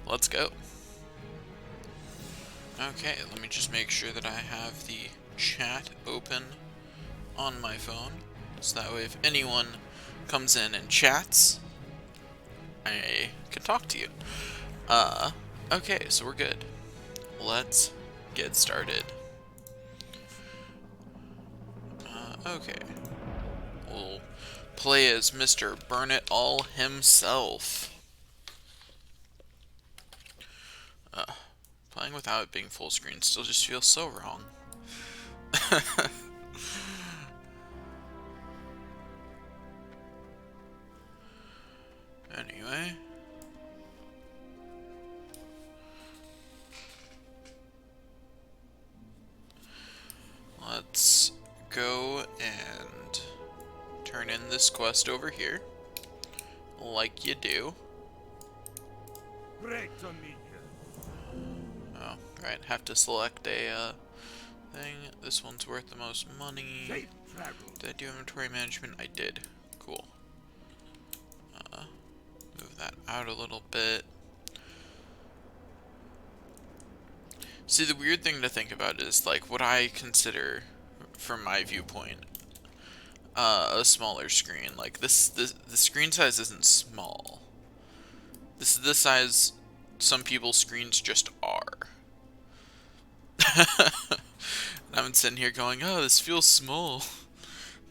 let's go. Okay, let me just make sure that I have the chat open on my phone, so that way if anyone comes in and chats, I can talk to you. Okay, so we're good. Let's get started. Okay. We'll play as Mr. Burn It All himself. Playing without it being full screen still just feels so wrong. Anyway. Let's go and turn in this quest over here. Like you do. Oh, right. Have to select a thing. This one's worth the most money. Did I do inventory management? I did. Cool. Move that out a little bit. See, the weird thing to think about is, like, what I consider, from my viewpoint, a smaller screen. Like, the screen size isn't small. This is the size some people's screens just are. I'm sitting here going, oh, this feels small.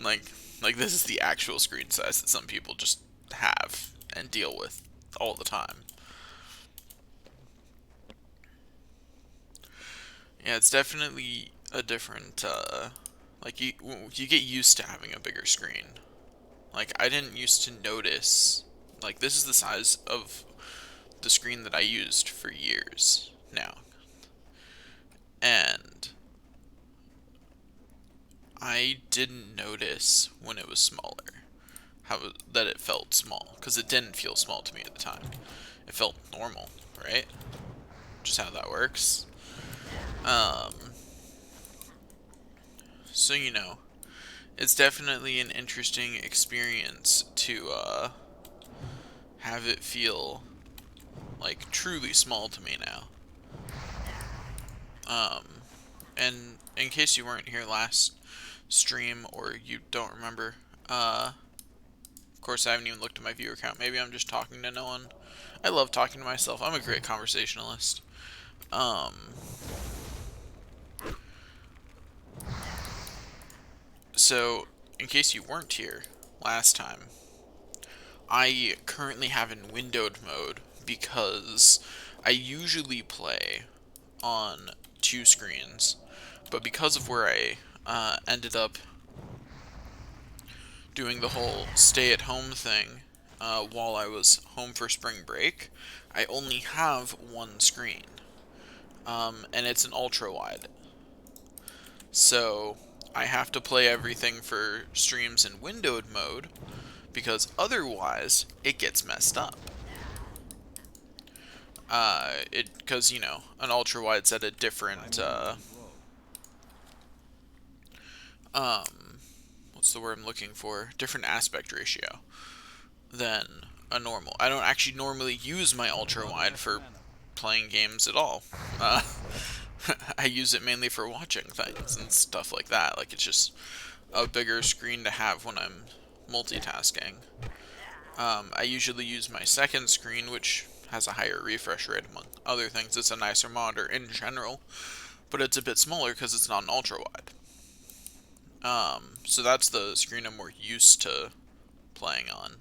Like this is the actual screen size that some people just have and deal with all the time. Yeah, it's definitely a different, like, you get used to having a bigger screen. Like, I didn't used to notice, like, this is the size of the screen that I used for years now. And I didn't notice when it was smaller that it felt small, because it didn't feel small to me at the time. It felt normal, right? Just how that works. So, you know, it's definitely an interesting experience to have it feel like truly small to me now. And in case you weren't here last stream or you don't remember, of course I haven't even looked at my viewer count. Maybe I'm just talking to no one. I love talking to myself. I'm a great conversationalist. So, in case you weren't here last time, I currently have in windowed mode because I usually play on two screens, but because of where I ended up doing the whole stay-at-home thing while I was home for spring break, I only have one screen, and it's an ultra-wide. So I have to play everything for streams in windowed mode, because otherwise it gets messed up. Because, you know, an ultra-wide's at a different, what's the word I'm looking for? Different aspect ratio than a normal. I don't actually normally use my ultra-wide for playing games at all. I use it mainly for watching things and stuff like that. Like, it's just a bigger screen to have when I'm multitasking. I usually use my second screen, which has a higher refresh rate, among other things. It's a nicer monitor in general, but it's a bit smaller because it's not an ultra-wide. So that's the screen I'm more used to playing on.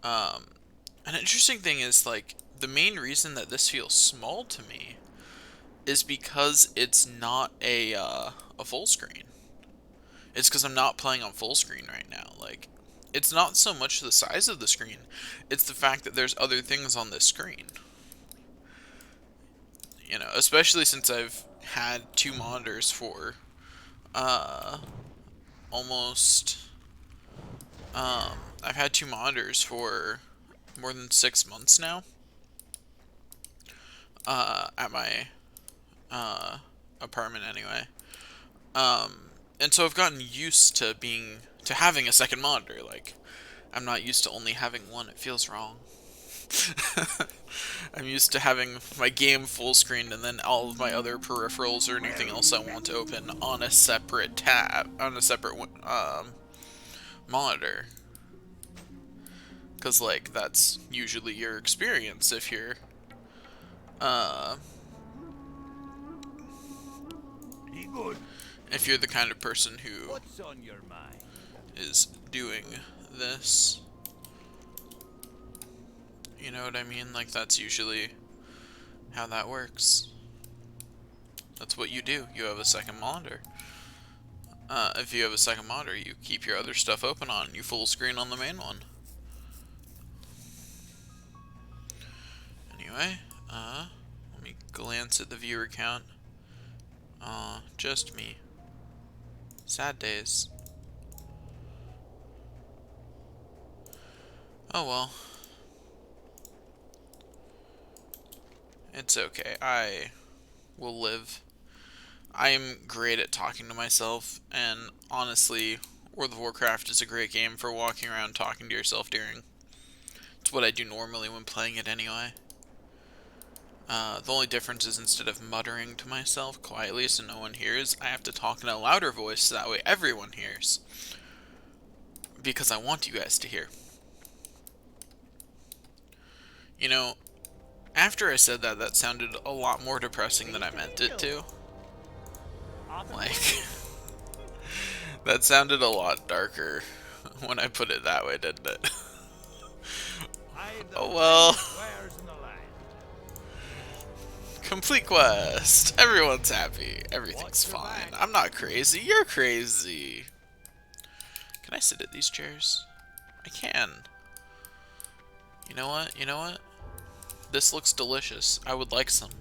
An interesting thing is, like, the main reason that this feels small to me is because it's not a full screen. It's because I'm not playing on full screen right now. Like, it's not so much the size of the screen, it's the fact that there's other things on this screen. You know, especially since I've had two monitors for almost I've had two monitors for more than 6 months now at my apartment anyway. And so I've gotten used to having a second monitor. Like, I'm not used to only having one. It feels wrong. I'm used to having my game full screened and then all of my other peripherals or anything else I want to open on a separate tab, on a separate monitor. Because, like, that's usually your experience uh, if you're the kind of person who is doing this. You know what I mean? Like, that's usually how that works. That's what you do. You have a second monitor. If you have a second monitor, you keep your other stuff open on, you full screen on the main one. Anyway, let me glance at the viewer count. Just me. Sad days. Oh well. It's okay. I will live. I am great at talking to myself, and honestly, World of Warcraft is a great game for walking around talking to yourself during. It's what I do normally when playing it anyway. The only difference is instead of muttering to myself quietly so no one hears, I have to talk in a louder voice so that way everyone hears. Because I want you guys to hear. You know, after I said that, that sounded a lot more depressing than I meant it to. Like, that sounded a lot darker when I put it that way, didn't it? Oh well. Complete quest. Everyone's happy. Everything's fine. I'm not crazy. You're crazy. Can I sit at these chairs? I can. You know what? You know what? This looks delicious. I would like some.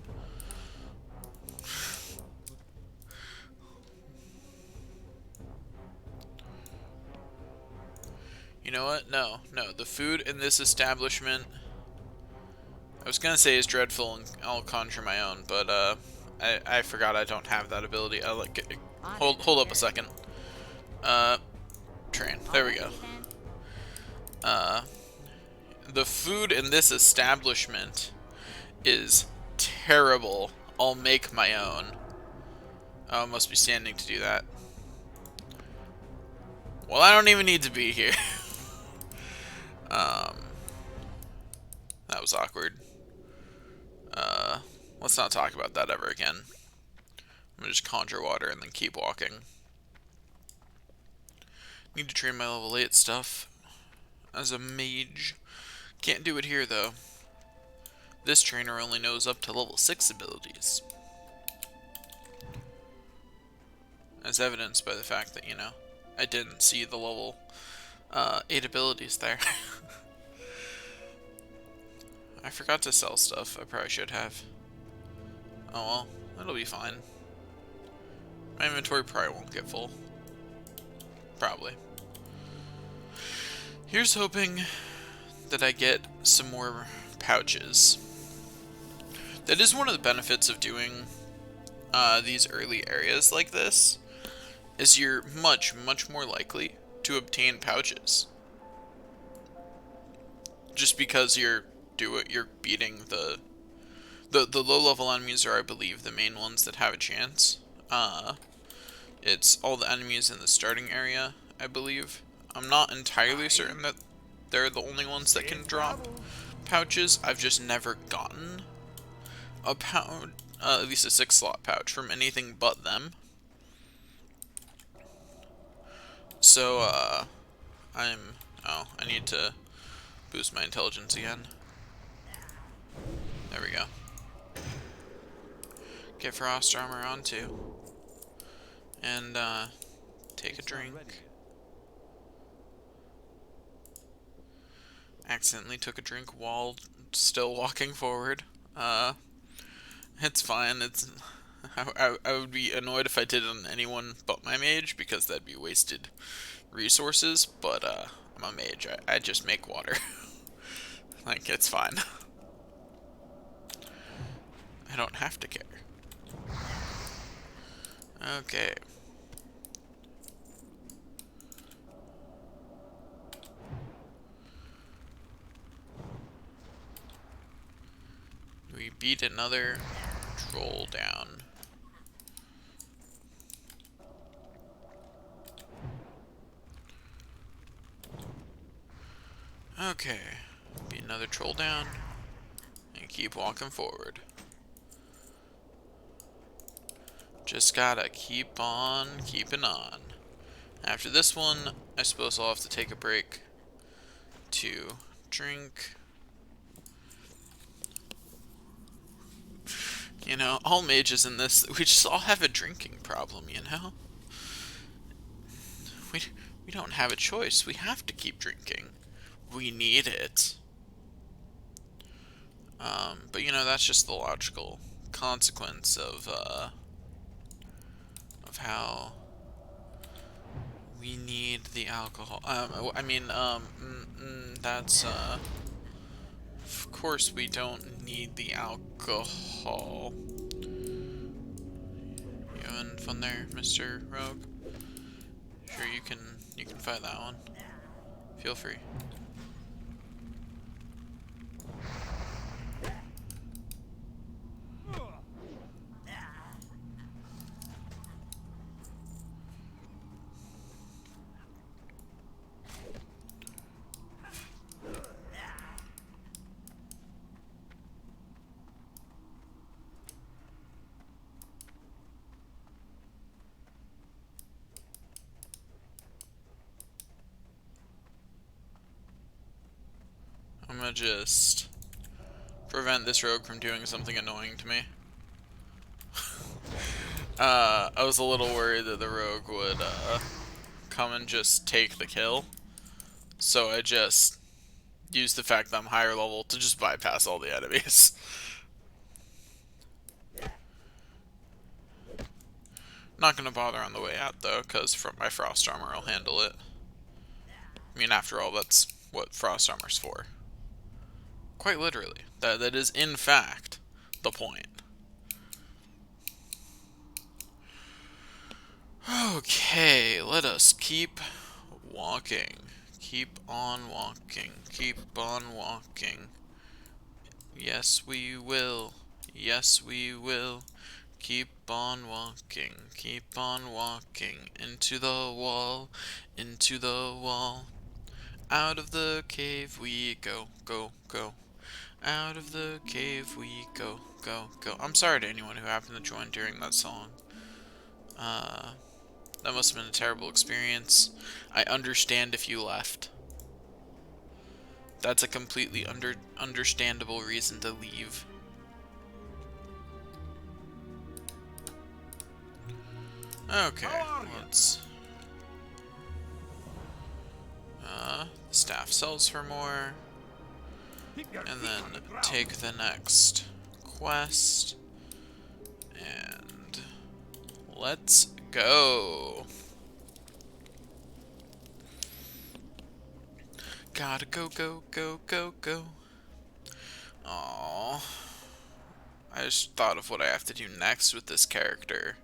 You know what? No. No. The food in this establishment, I was gonna say is dreadful and I'll conjure my own, but I forgot I don't have that ability. I like hold up a second. Train. There we go. The food in this establishment is terrible. I'll make my own. Oh, I must be standing to do that. Well, I don't even need to be here. That was awkward. Let's not talk about that ever again. I'm gonna just conjure water and then keep walking. Need to train my level 8 stuff as a mage. Can't do it here, though. This trainer only knows up to level 6 abilities. As evidenced by the fact that, you know, I didn't see the level 8 abilities there. I forgot to sell stuff. I probably should have. Oh well, that'll be fine. My inventory probably won't get full. Probably. Here's hoping that I get some more pouches. That is one of the benefits of doing these early areas like this, is you're much more likely to obtain pouches. Just because you're beating the low level enemies are, I believe, the main ones that have a chance. It's all the enemies in the starting area, I believe. I'm not entirely certain that they're the only ones that can drop pouches. I've just never gotten a pouch, at least a 6-slot pouch from anything but them. So, I need to boost my intelligence again. There we go. Get frost armor on too. And, take a drink. Accidentally took a drink while still walking forward. It's fine. I would be annoyed if I did it on anyone but my mage, because that'd be wasted resources, but, I'm a mage. I just make water. Like, it's fine. I don't have to care. Okay. beat another troll down. Okay, beat another troll down, and keep walking forward. Just gotta keep on keeping on. After this one, I suppose I'll have to take a break to drink. You know, all mages in this, we just all have a drinking problem, you know? We, we don't have a choice. We have to keep drinking. We need it. But you know, that's just the logical consequence of how we need the alcohol. That's, of course we don't need the alcohol. You having fun there, Mr. Rogue? Sure, you can fight that one. Feel free. I'm gonna just prevent this rogue from doing something annoying to me. I was a little worried that the rogue would come and just take the kill, so I just used the fact that I'm higher level to just bypass all the enemies. Not gonna bother on the way out though, because from my frost armor I'll handle it. I mean, after all, that's what frost armor's for. Quite literally. That is, in fact, the point. Okay, let us keep walking. Keep on walking. Keep on walking. Yes, we will. Yes, we will. Keep on walking. Keep on walking. Into the wall. Into the wall. Out of the cave we go. Go, go. Out of the cave we go. Go, go. I'm sorry to anyone who happened to join during that song. That must have been a terrible experience. I understand if you left. That's a completely understandable reason to leave. Okay, let's... staff sells for more. And then take the next quest. And... let's go. Gotta go, go, go, go, go. Aww. I just thought of what I have to do next with this character.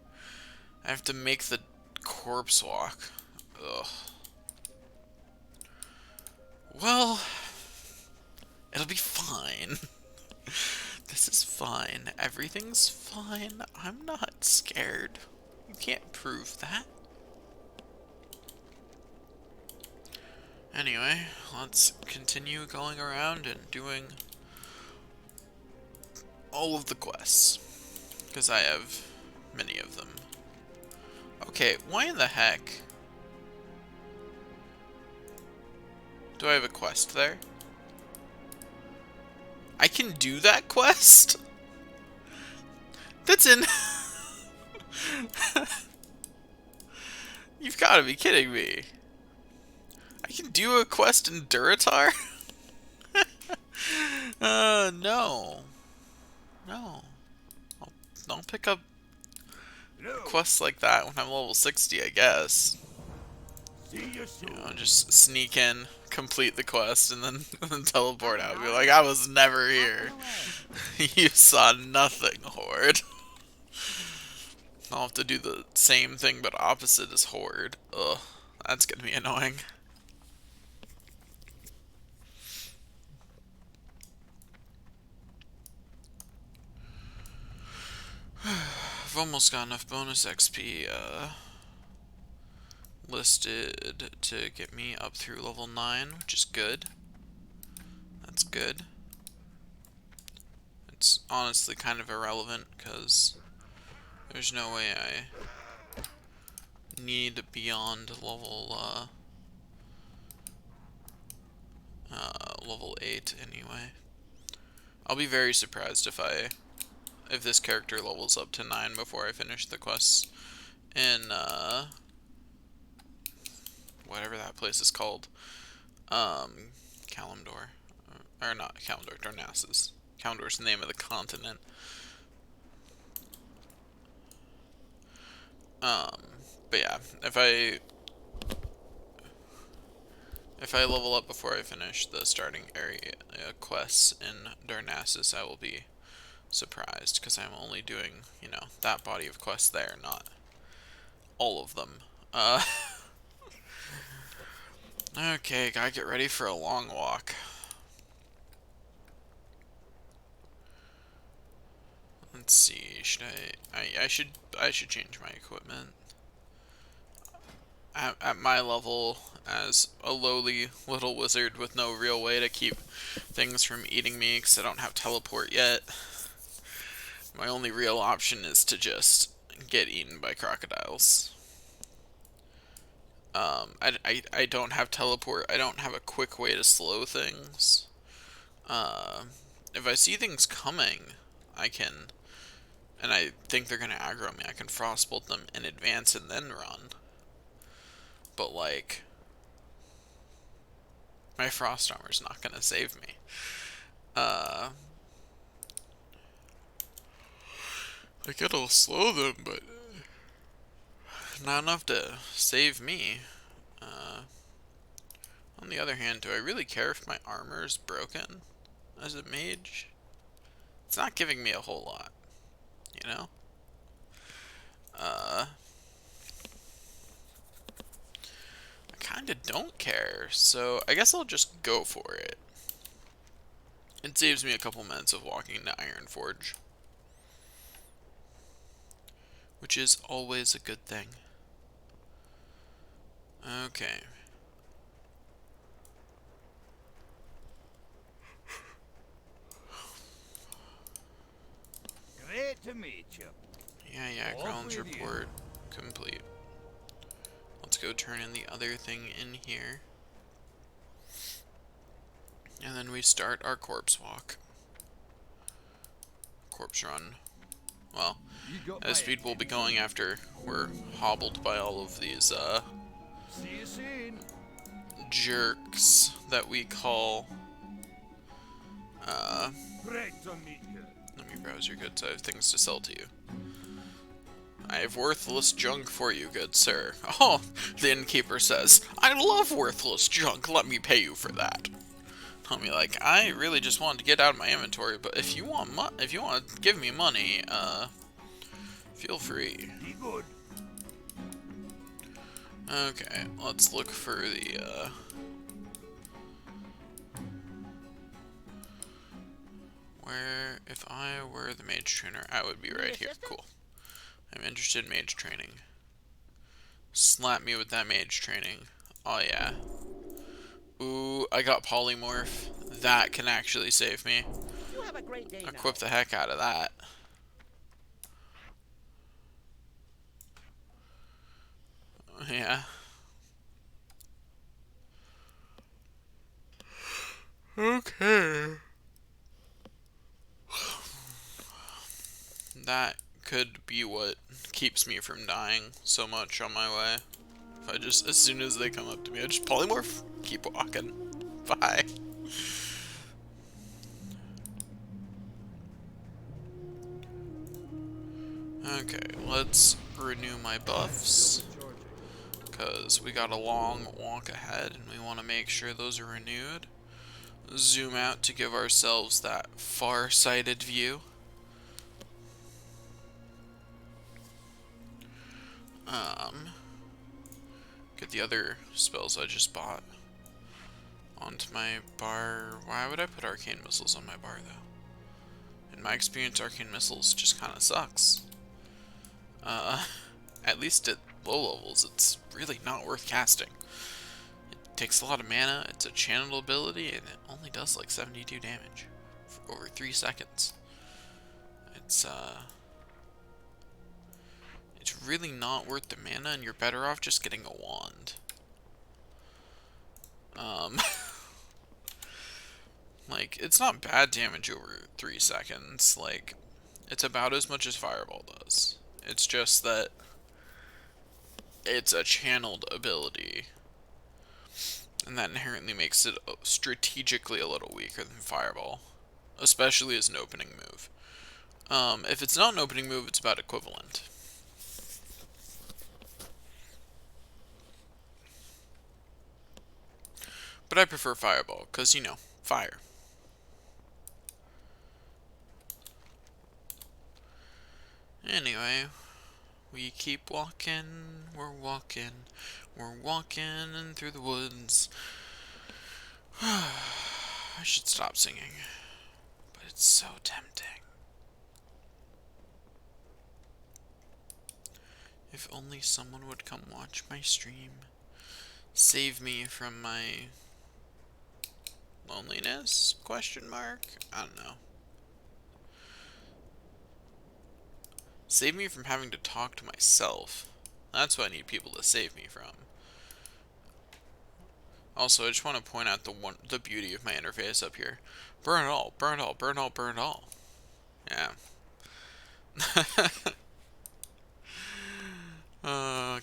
I have to make the corpse walk. Ugh. Well, it'll be fine. This is fine. Everything's fine. I'm not scared. You can't prove that. Anyway, let's continue going around and doing all of the quests, because I have many of them. Okay, why in the heck do I have a quest there? I can do that quest? That's in... You've got to be kidding me. I can do a quest in Duratar? No. No. I'll pick up quests like that when I'm level 60, I guess. You know, just sneak in, complete the quest, and then teleport out. Be like, I was never here. You saw nothing, Horde. I'll have to do the same thing but opposite as Horde. Ugh, that's gonna be annoying. almost got enough bonus XP listed to get me up through level 9, which is good. That's good. It's honestly kind of irrelevant because there's no way I need beyond level 8 anyway. I'll be very surprised if this character levels up to 9 before I finish the quests in whatever that place is called. Kalimdor. Or not Kalimdor, Darnassus. Kalimdor's the name of the continent. But yeah, if I level up before I finish the starting area quests in Darnassus, I will be surprised, because I'm only doing, you know, that body of quests there, not all of them. Okay, gotta get ready for a long walk. Let's see, should I should change my equipment. At my level, as a lowly little wizard with no real way to keep things from eating me, because I don't have teleport yet, my only real option is to just get eaten by crocodiles. I don't have teleport. I don't have a quick way to slow things. If I see things coming, I can, and I think they're gonna aggro me, I can frostbolt them in advance and then run. But like, my frost armor's not gonna save me. Like, it'll slow them, but not enough to save me. On the other hand, do I really care if my armor is broken as a mage? It's not giving me a whole lot, you know? I kinda don't care, so I guess I'll just go for it. It saves me a couple minutes of walking to Ironforge, which is always a good thing. Okay. Great to meet you. Yeah, grounds report complete. Let's go turn in the other thing in here. And then we start our corpse walk. Corpse run. Well, as speed we'll be going after we're hobbled by all of these See you soon. jerks that we call Great to meet you. let me browse your goods. I have things to sell to you. I have worthless junk for you, good sir. Oh, the innkeeper says, I love worthless junk, let me pay you for that. Tell me, like, I really just wanted to get out of my inventory, but if you want to give me money, feel free. Be good. Okay, let's look for the, where, if I were the mage trainer, I would be right here. Cool. I'm interested in mage training. Slap me with that mage training. Oh yeah. Ooh, I got polymorph. That can actually save me. You have a great day Equip now. the heck out of that. Yeah. Okay. That could be what keeps me from dying so much on my way. If I just, as soon as they come up to me, I just polymorph, keep walking. Bye. Okay, let's renew my buffs, because we got a long walk ahead and we want to make sure those are renewed. Zoom out to give ourselves that far-sighted view. Get the other spells I just bought onto my bar. Why would I put arcane missiles on my bar though? In my experience, arcane missiles just kind of sucks. Uh, at least at low levels, it's really not worth casting. It takes a lot of mana, it's a channel ability, and it only does like 72 damage for over 3 seconds. It's really not worth the mana, and you're better off just getting a wand. Um, like, it's not bad damage over 3 seconds. Like, it's about as much as Fireball does. It's just that it's a channeled ability, and that inherently makes it strategically a little weaker than Fireball, especially as an opening move. If it's not an opening move, it's about equivalent. But I prefer Fireball, because, you know, fire. Anyway, we keep walking, we're walking through the woods. I should stop singing, but it's so tempting. If only someone would come watch my stream. Save me from my loneliness? Question mark? I don't know. Save me from having to talk to myself. That's what I need people to save me from. Also, I just want to point out the beauty of my interface up here. Burn it all, burn it all, burn it all, burn it all. Yeah.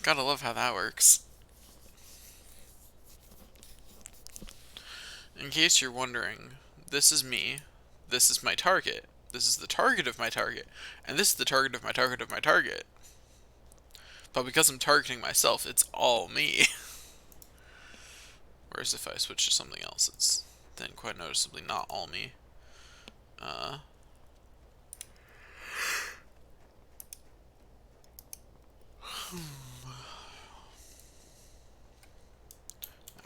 Gotta love how that works. In case you're wondering, this is me. This is my target. This is the target of my target. And this is the target of my target of my target. But because I'm targeting myself, it's all me. Whereas if I switch to something else, it's then quite noticeably not all me.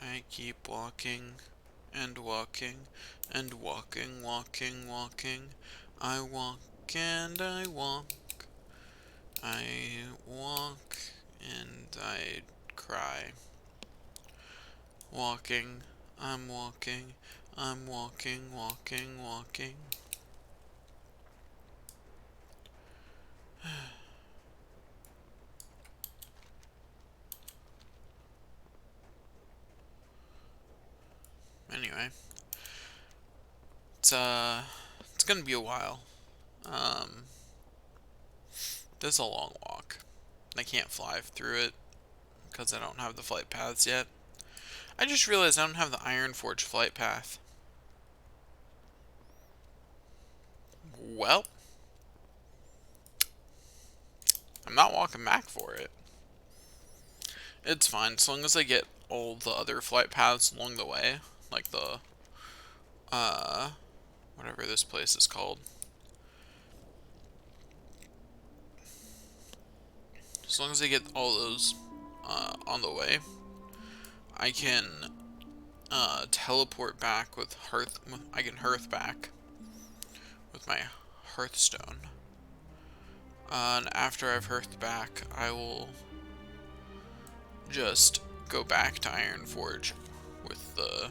I keep walking and walking and walking, walking, walking. I walk and I walk. I walk and I cry. Walking, I'm walking, I'm walking, walking, walking. Anyway, it's gonna be a while. Um, this is a long walk. I can't fly through it because I don't have the flight paths yet. I just realized I don't have the Iron Forge flight path. Well, I'm not walking back for it. It's fine, as long as I get all the other flight paths along the way. Like the, whatever this place is called. As long as I get all those, on the way, I can, teleport back with I can hearth back with my Hearthstone. And after I've hearthed back, I will just go back to Iron Forge with the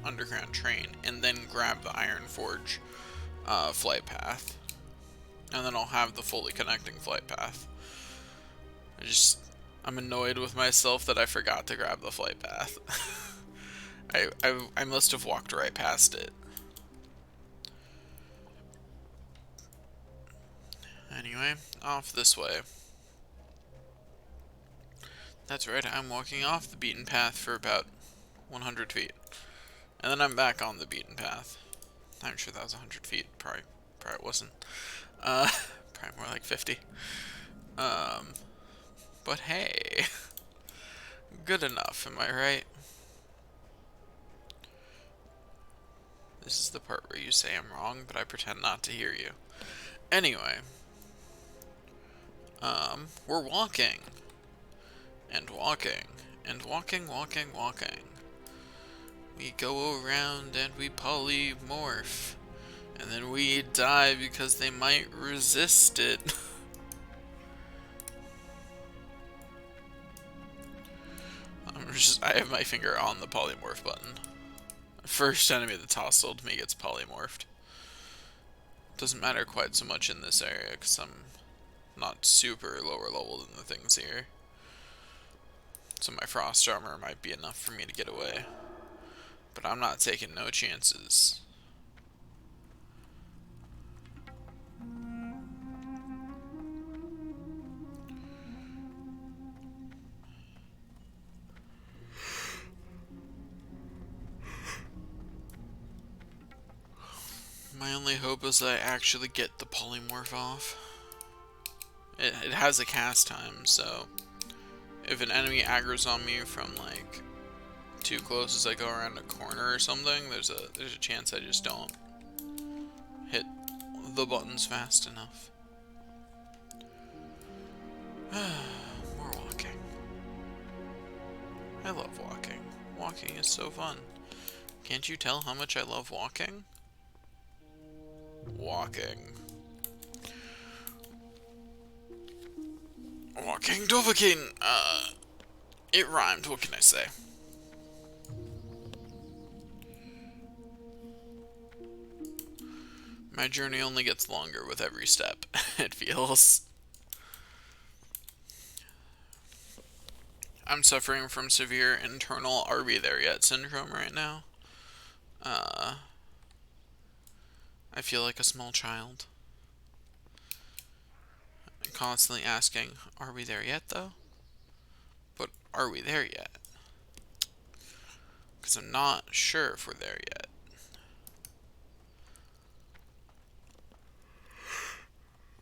underground train, and then grab the Iron Forge flight path, and then I'll have the fully connecting flight path. I'm annoyed with myself that I forgot to grab the flight path. I must have walked right past it. Anyway, off this way. That's right, I'm walking off the beaten path for about 100 feet. And then I'm back on the beaten path. I'm sure that was 100 feet. Probably it wasn't. Probably more like 50. But hey. Good enough, am I right? This is the part where you say I'm wrong, but I pretend not to hear you. Anyway. We're walking. And walking. And walking, walking, walking. We go around and we polymorph. And then we die because they might resist it. I have my finger on the polymorph button. First enemy that's hostile to me gets polymorphed. Doesn't matter quite so much in this area because I'm not super lower level than the things here. So my frost armor might be enough for me to get away. But I'm not taking no chances. My only hope is that I actually get the polymorph off. It has a cast time, so if an enemy aggro's on me from like too close as I go around a corner or something, there's a chance I just don't hit the buttons fast enough. More walking. I love walking. Walking is so fun. Can't you tell how much I love walking? Walking. Walking Dovahkiin! It rhymed, what can I say? My journey only gets longer with every step, it feels. I'm suffering from severe internal "are we there yet" syndrome right now. I feel like a small child. Constantly asking, are we there yet though? But are we there yet? Because I'm not sure if we're there yet.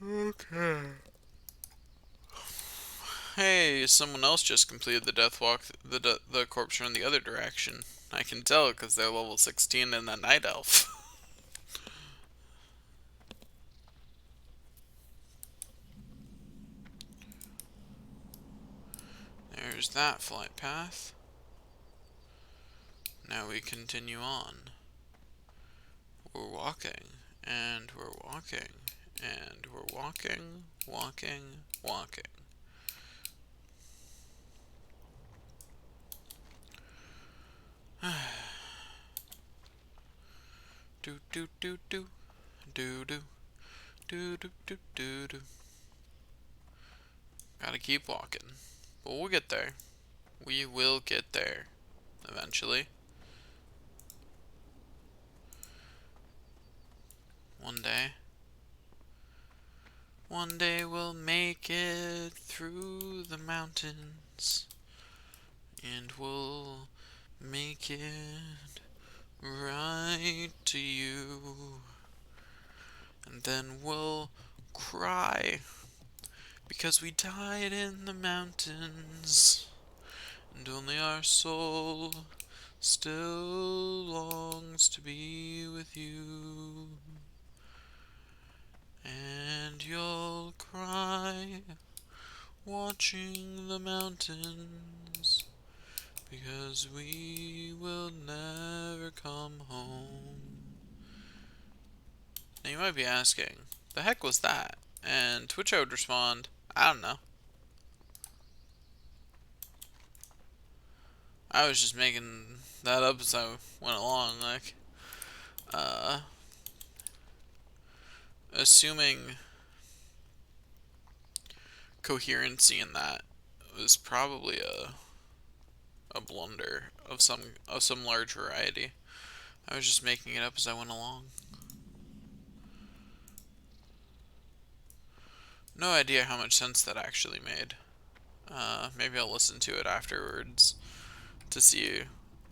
Okay. Hey, someone else just completed the death walk, the corpse run the other direction. I can tell because they're level 16 and the night elf. There's that flight path. Now we continue on. We're walking, and we're walking, and we're walking, walking, walking. Do do do do do do do do do do do. Gotta keep walking, but we'll get there. We will get there eventually. One day. One day we'll make it through the mountains, and we'll make it right to you. And then we'll cry because we died in the mountains, and only our soul still longs to be with you. And you'll cry watching the mountains because we will never come home. Now you might be asking, the heck was that? And to which I would respond, I don't know. I was just making that up as I went along, like, assuming coherency in that was probably a blunder of some large variety. I was just making it up as I went along. No idea how much sense that actually made. Maybe I'll listen to it afterwards to see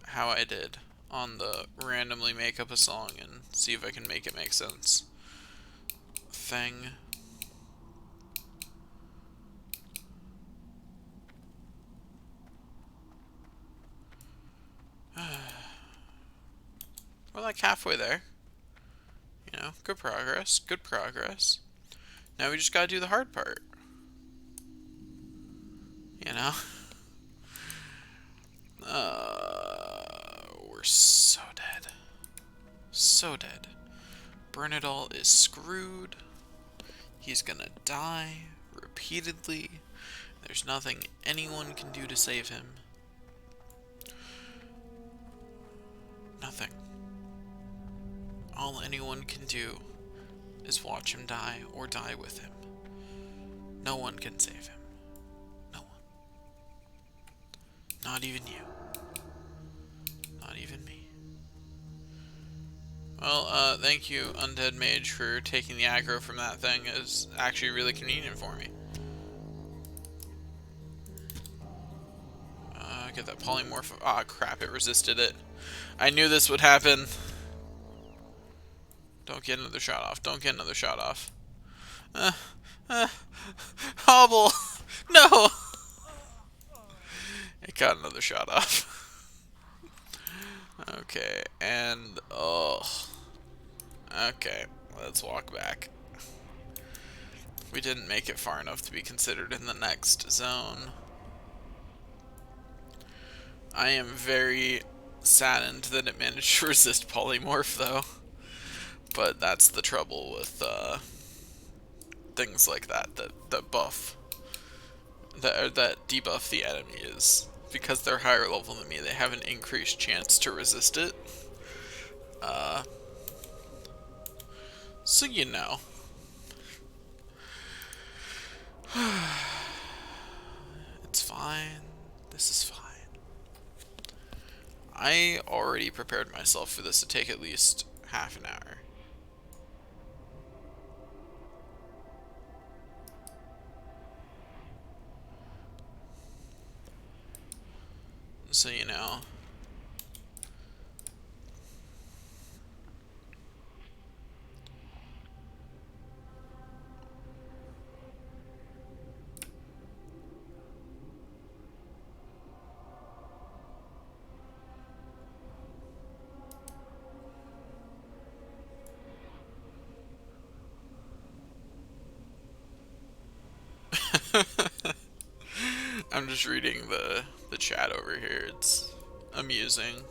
how I did on the randomly make up a song and see if I can make it make sense thing. We're like halfway there. You know, good progress, good progress. Now we just gotta do the hard part. You know? We're so dead. So dead. Bernadal is screwed. He's gonna die repeatedly. There's nothing anyone can do to save him. Nothing. All anyone can do is watch him die or die with him. No one can save him. No one. Not even you. Not even me. Well, thank you, Undead Mage, for taking the aggro from that thing. It was actually really convenient for me. Get that polymorph. Ah, crap, it resisted it. I knew this would happen. Don't get another shot off. Don't get another shot off. Uh, uh, Hobble! No! It got another shot off. Okay, and... oh. Okay, let's walk back. We didn't make it far enough to be considered in the next zone. I am very saddened that it managed to resist polymorph, though. But that's the trouble with things like that buff, that debuff the enemy is. Because they're higher level than me, they have an increased chance to resist it. So you know. It's fine. This is fine. I already prepared myself for this to take at least half an hour. So you know. I'm just reading the chat over here. It's amusing.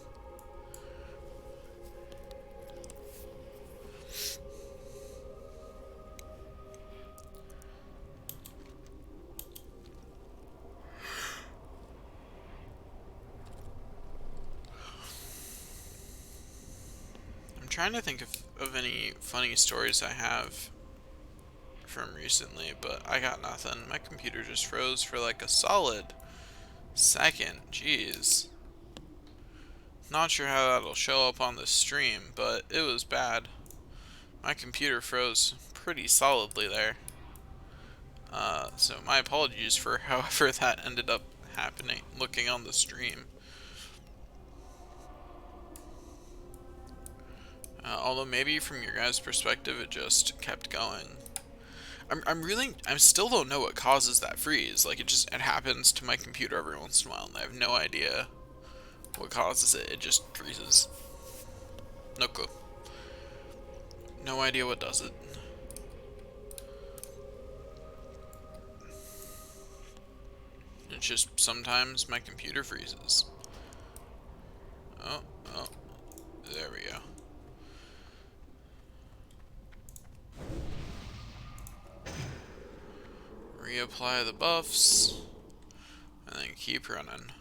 I'm trying to think of any funny stories I have from recently, but I got nothing. My computer just froze for like a solid second. Jeez. Not sure how that'll show up on the stream, but it was bad. My computer froze pretty solidly there. So my apologies for however that ended up happening, looking on the stream. Although maybe from your guys' perspective it just kept going. I still don't know what causes that freeze. Like it happens to my computer every once in a while and I have no idea what causes it. It just freezes. No clue. No idea what does it. It's just sometimes my computer freezes. Oh, there we go. Reapply the buffs, and then keep running.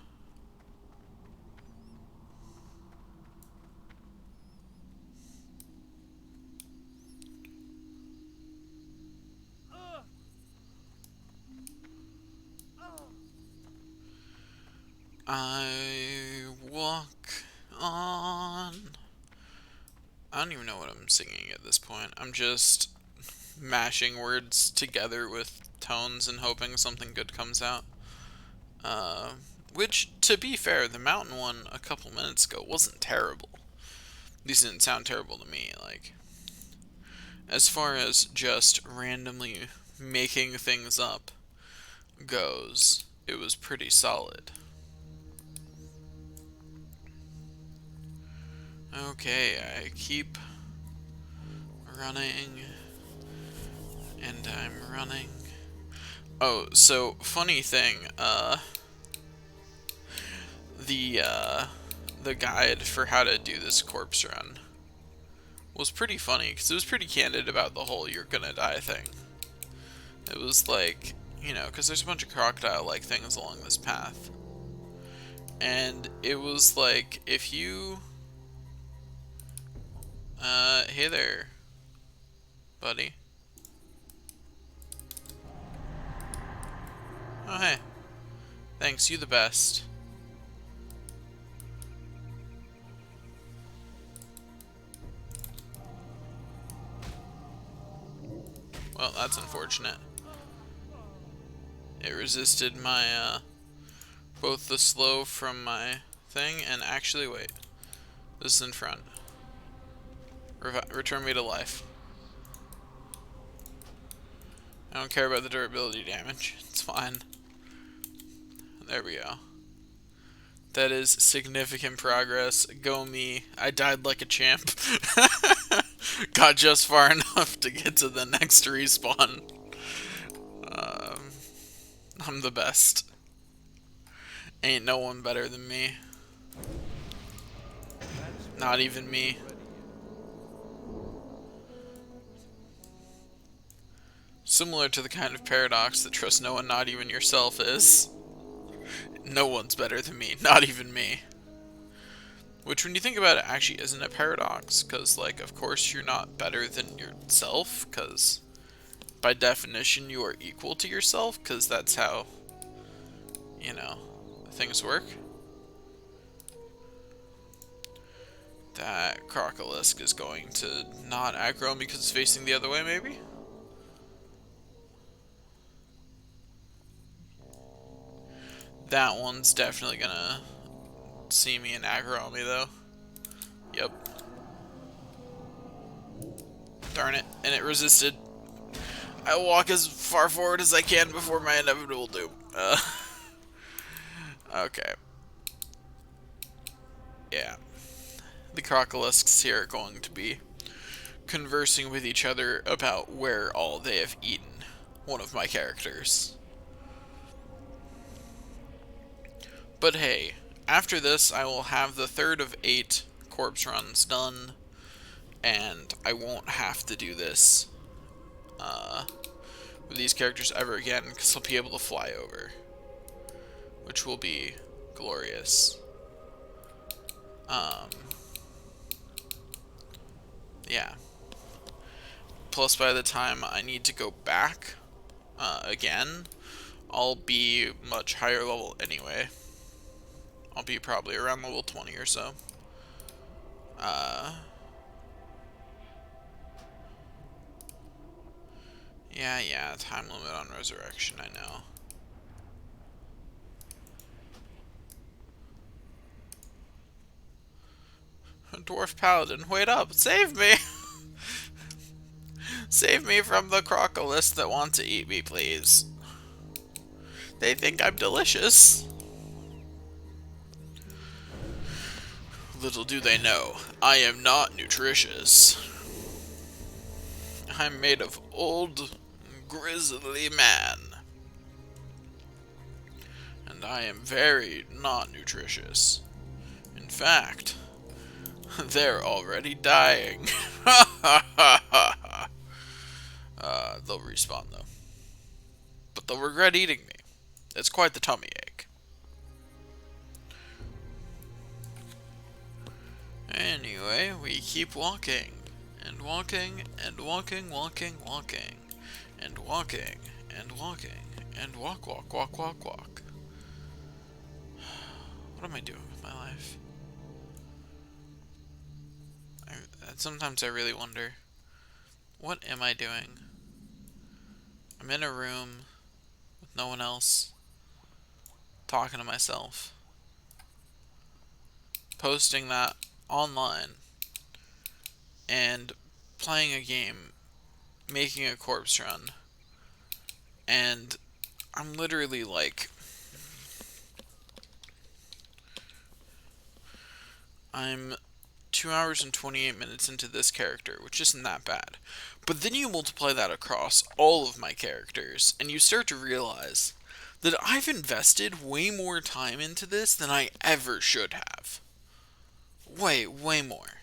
I walk on. I don't even know what I'm singing at this point. I'm just mashing words together with tones and hoping something good comes out. Which, to be fair, the mountain one a couple minutes ago wasn't terrible. These didn't sound terrible to me. Like, as far as just randomly making things up goes, it was pretty solid. Okay, I keep running, and I'm running. Oh, so, funny thing, the guide for how to do this corpse run was pretty funny, because it was pretty candid about the whole you're gonna die thing. It was like, you know, because there's a bunch of crocodile-like things along this path. And it was like, if you Hey there, buddy. Oh, hey. Thanks, you the best. Well, that's unfortunate. It resisted my, both the slow from my thing and actually, wait. This is in front. Return me to life. I don't care about the durability damage. It's fine. There we go. That is significant progress. Go me. I died like a champ. Got just far enough to get to the next respawn. Um, I'm the best. Ain't no one better than me. Not even me. Similar to the kind of paradox that trust no one, not even yourself is. No one's better than me, not even me. Which, when you think about it, actually isn't a paradox, because, like, of course you're not better than yourself, because by definition you are equal to yourself, because that's how, you know, things work. That Crocolisk is going to not aggro me because it's facing the other way, maybe? That one's definitely gonna see me and aggro me, though. Yep. Darn it. And it resisted. I walk as far forward as I can before my inevitable doom. Okay. Yeah. The Crocolisks here are going to be conversing with each other about where all they have eaten one of my characters. But hey, after this I will have the third of 8 corpse runs done, and I won't have to do this with these characters ever again, because I'll be able to fly over, which will be glorious. Yeah. Plus, by the time I need to go back again, I'll be much higher level anyway. I'll be probably around level 20 or so. Yeah, time limit on resurrection, I know. Dwarf Paladin, wait up, save me! Save me from the crocolists that want to eat me, please. They think I'm delicious. Little do they know, I am not nutritious. I'm made of old, grizzly man. And I am very not nutritious. In fact, they're already dying. They'll respawn though. But they'll regret eating me. It's quite the tummy ache. Anyway, we keep walking. And walking, and walking, walking, walking. And walking, and walking. And walk, walk, walk, walk, walk. What am I doing with my life? Sometimes I really wonder, what am I doing? I'm in a room with no one else, talking to myself, posting that online, and playing a game, making a corpse run, and I'm literally like, I'm 2 hours and 28 minutes into this character, which isn't that bad. But then you multiply that across all of my characters, and you start to realize that I've invested way more time into this than I ever should have. Way more.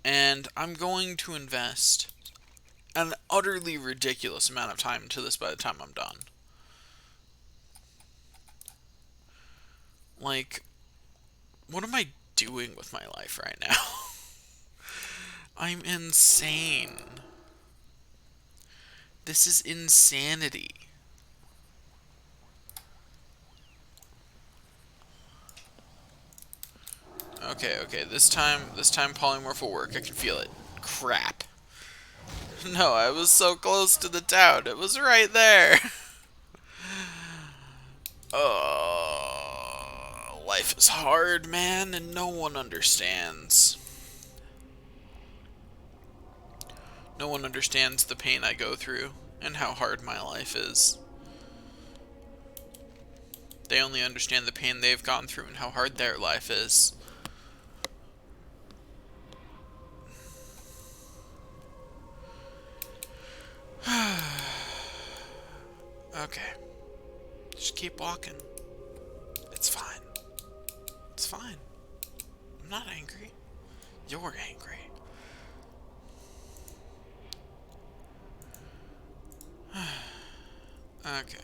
And I'm going to invest an utterly ridiculous amount of time into this by the time I'm done. Like, what am I doing with my life right now? I'm insane. This is insanity. Okay, okay. This time polymorph will work. I can feel it. Crap. No, I was so close to the town. It was right there. Life is hard, man, and no one understands. No one understands the pain I go through and how hard my life is. They only understand the pain they've gone through and how hard their life is. Okay. Just keep walking. It's fine. It's fine. I'm not angry. You're angry. Okay.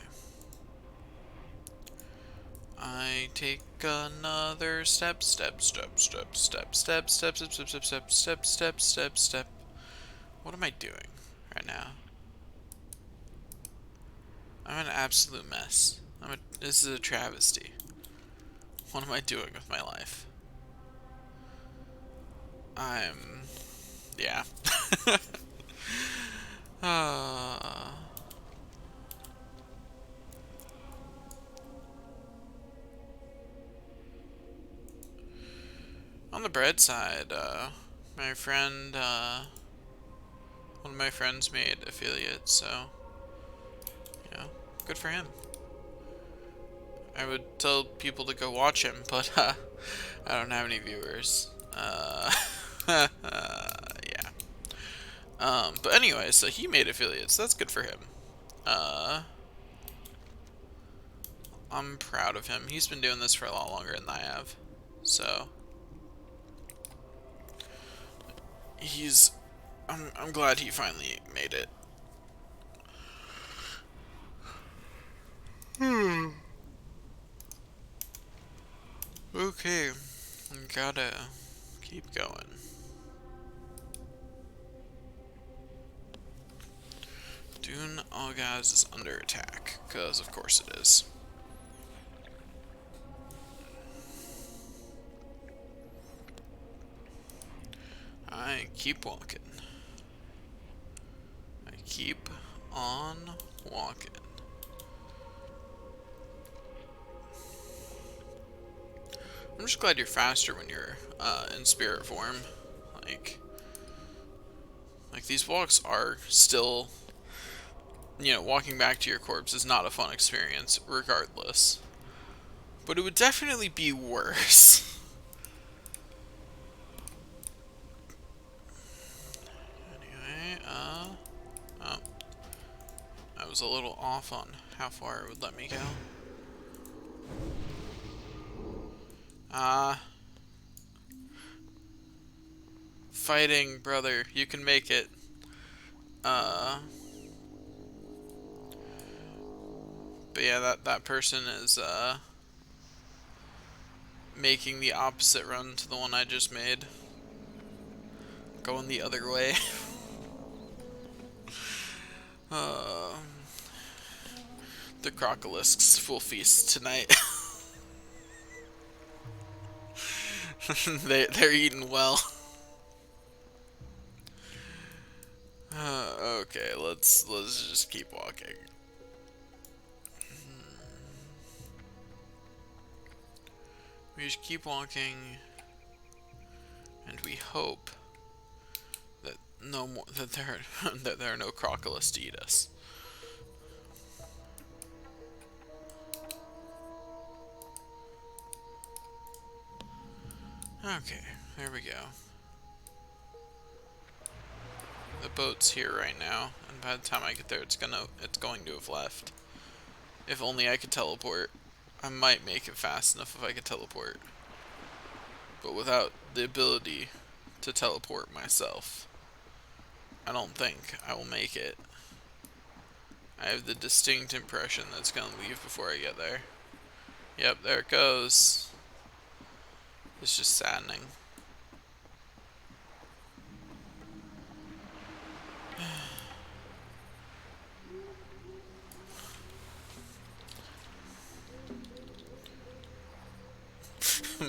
I take another step, step, step, step, step, step, step, step, step, step, step, step, step, step, step. What am I doing right now? I'm an absolute mess. This is a travesty. What am I doing with my life? Yeah. uh, on the bread side, my friend, one of my friends made affiliates, so, you know, good for him. I would tell people to go watch him, but, I don't have any viewers. Yeah. But anyway, so he made affiliates. That's good for him. I'm proud of him. He's been doing this for a lot longer than I have. So I'm glad he finally made it. Okay. Gotta keep going. Dune Algaz is under attack, because of course it is. I keep walking. I keep on walking. I'm just glad you're faster when you're in spirit form. Like, these walks are still, walking back to your corpse is not a fun experience, regardless. But it would definitely be worse. Anyway, oh. I was a little off on how far it would let me go. Fighting, brother. You can make it. But yeah, that person is, making the opposite run to the one I just made. Going the other way. uh, the crocolisks will feast tonight. They're eating well. Okay, let's just keep walking. We just keep walking, and we hope that no more that there are no crocolis to eat us. Okay, there we go. The boat's here right now, and by the time I get there, it's going to have left. If only I could teleport. I might make it fast enough if I could teleport. But without the ability to teleport myself, I don't think I will make it. I have the distinct impression that it's gonna leave before I get there. Yep, there it goes. It's just saddening.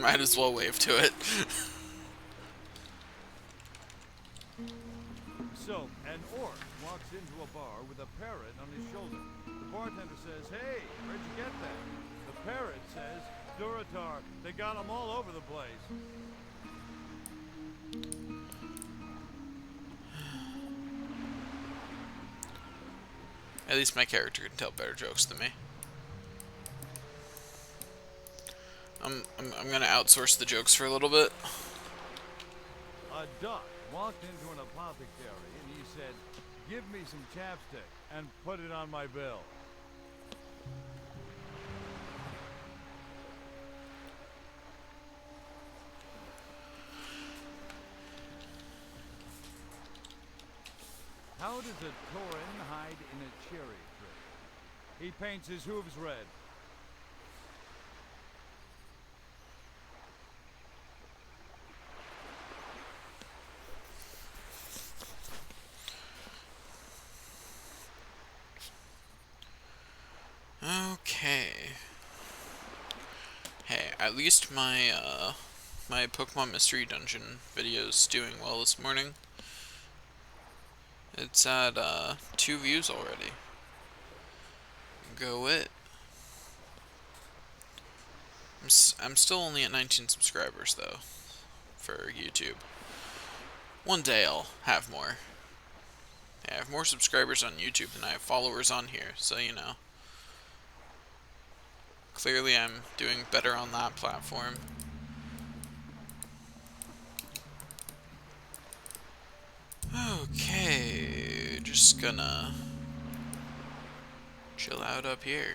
Might as well wave to it. So, an orc walks into a bar with a parrot on his shoulder. The bartender says, "Hey, where'd you get that?" The parrot says, "Duratar, they got 'em all over the place." At least my character can tell better jokes than me. I'm gonna outsource the jokes for a little bit. A duck walked into an apothecary and he said, "Give me some chapstick and put it on my bill." How does a tauren hide in a cherry tree? He paints his hooves red. Okay. Hey, at least my my Pokemon Mystery Dungeon video's doing well this morning. It's at 2 views already. Go it. I'm still only at 19 subscribers though for YouTube. One day I'll have more. I have more subscribers on YouTube than I have followers on here, so you know. Clearly I'm doing better on that platform. Okay, just gonna chill out up here.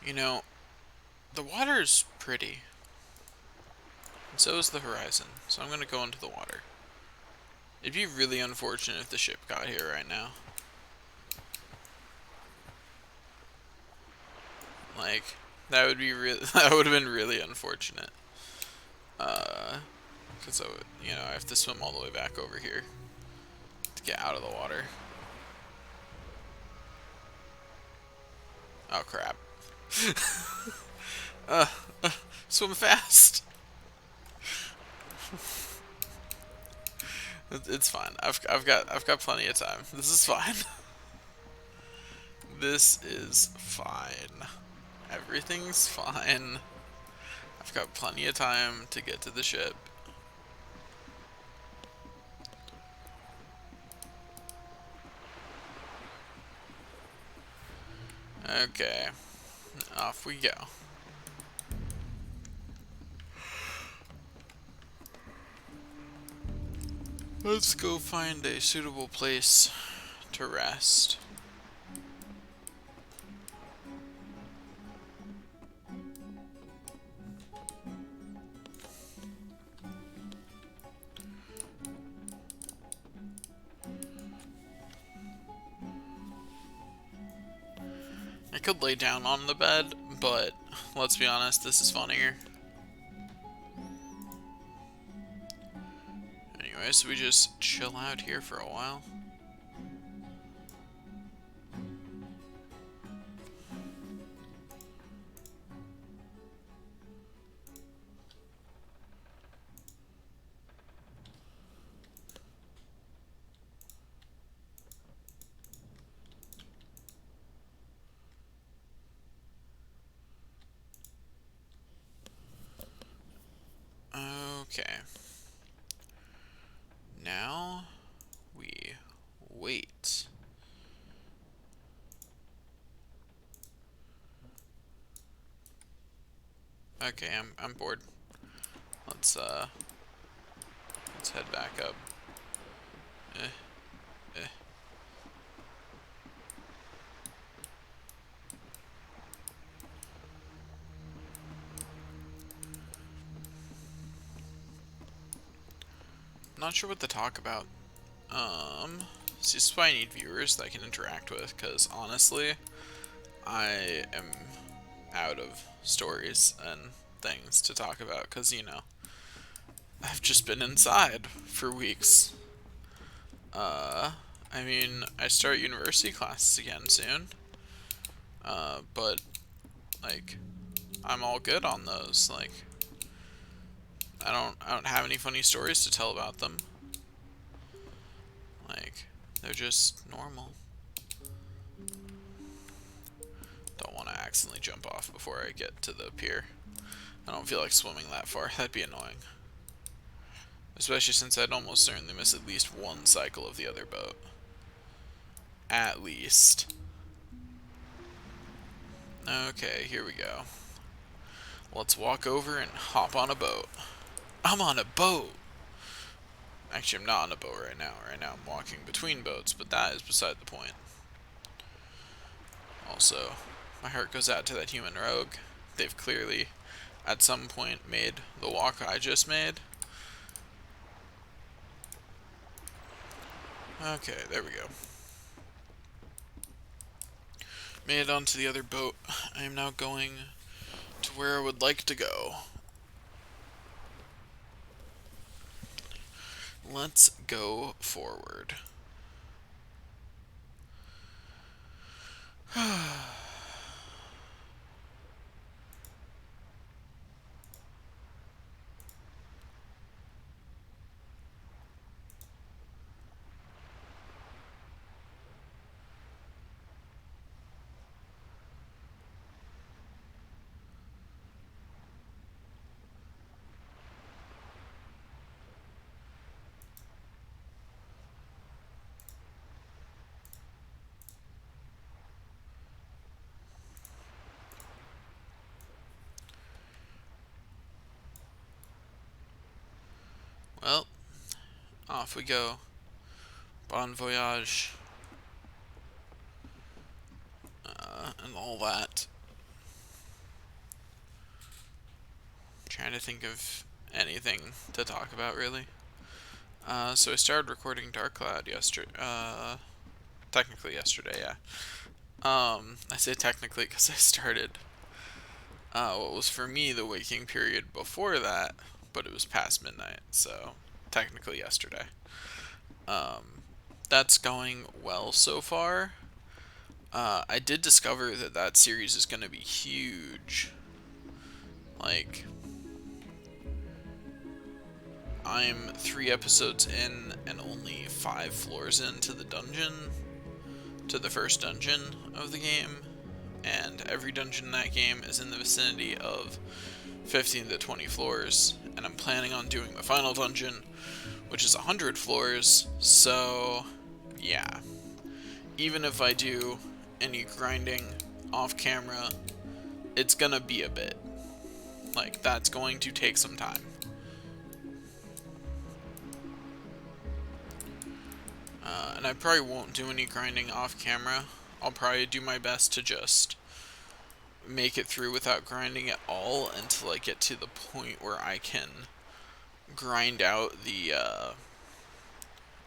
You know, the water's pretty. And so is the horizon, so I'm gonna go into the water. It'd be really unfortunate if the ship got here right now. Like, that would be really, that would have been really unfortunate. Because I would, you know, I have to swim all the way back over here to get out of the water. Oh crap. uh, Swim fast. It's fine. I've got plenty of time. This is fine. This is fine. Everything's fine. I've got plenty of time to get to the ship. Okay. Off we go. Let's go find a suitable place to rest. I could lay down on the bed, but let's be honest, this is funnier. Anyways, we just chill out here for a while. Okay. Now we wait. Okay, I'm bored. Let's Let's head back up. Eh, eh. Not sure what to talk about. See, this is why I need viewers that I can interact with, because honestly, I am out of stories and things to talk about, because, you know, I've just been inside for weeks. I mean, I start university classes again soon, but, like, I'm all good on those. Like, I don't have any funny stories to tell about them. Like, they're just normal. Don't want to accidentally jump off before I get to the pier. I don't feel like swimming that far. That'd be annoying. Especially since I'd almost certainly miss at least one cycle of the other boat. At least. Okay, here we go. Let's walk over and hop on a boat. I'm on a boat! Actually, I'm not on a boat right now. Right now I'm walking between boats, but that is beside the point. Also, my heart goes out to that human rogue. They've clearly, at some point, made the walk I just made. Okay, there we go. Made it onto the other boat. I am now going to where I would like to go. Let's go forward. Well, off we go. Bon voyage. And all that. Trying to think of anything to talk about, really. So I started recording Dark Cloud yesterday. Technically yesterday, yeah. I say technically because I started what was for me the waking period before that, but it was past midnight, so technically yesterday. That's going well so far. I did discover that that series is going to be huge. Like, I'm 3 episodes in and only 5 floors into the dungeon, to the first dungeon of the game, and every dungeon in that game is in the vicinity of 15 to 20 floors, and I'm planning on doing the final dungeon, which is 100 floors, so yeah. Even if I do any grinding off camera, it's gonna be a bit. Like, that's going to take some time. And I probably won't do any grinding off camera. I'll probably do my best to just make it through without grinding at all until I get to the point where I can grind out the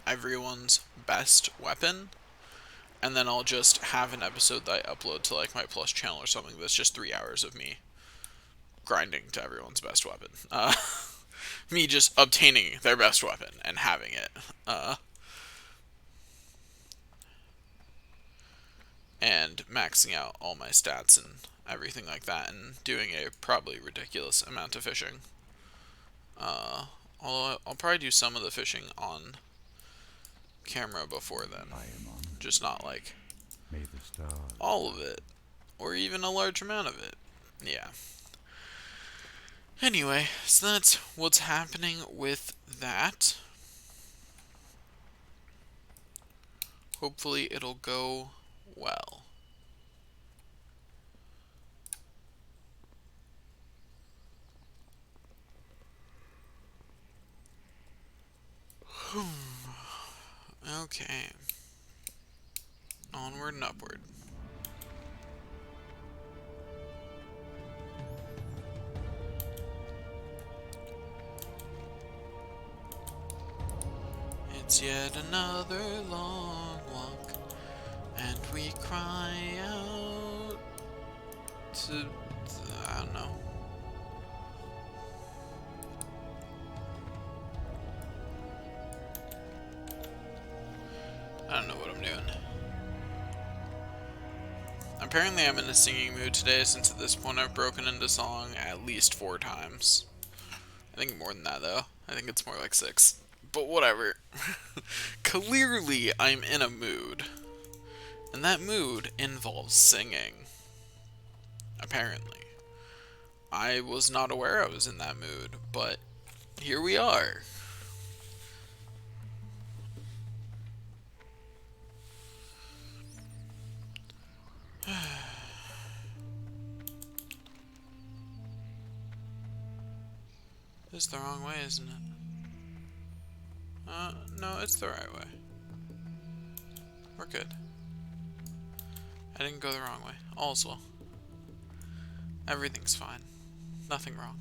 everyone's best weapon, and then I'll just have an episode that I upload to like my Plus channel or something that's just 3 hours of me grinding to everyone's best weapon. Me just obtaining their best weapon and having it. And maxing out all my stats and everything like that, and doing a probably ridiculous amount of fishing. Although I'll probably do some of the fishing on camera before then, just not like all of it, or even a large amount of it. Yeah. Anyway, so that's what's happening with that. Hopefully it'll go well. Okay. Onward and upward. It's yet another long walk, and we cry out to... I don't know. I don't know what I'm doing. Apparently I'm in a singing mood today, since at this point I've broken into song at least 4 times. I think more than that, though. I think it's more like 6. But whatever. Clearly I'm in a mood. And that mood involves singing. Apparently. I was not aware I was in that mood, but here we are. This is the wrong way, isn't it? No, it's the right way. We're good. I didn't go the wrong way. All's well. Everything's fine. Nothing wrong.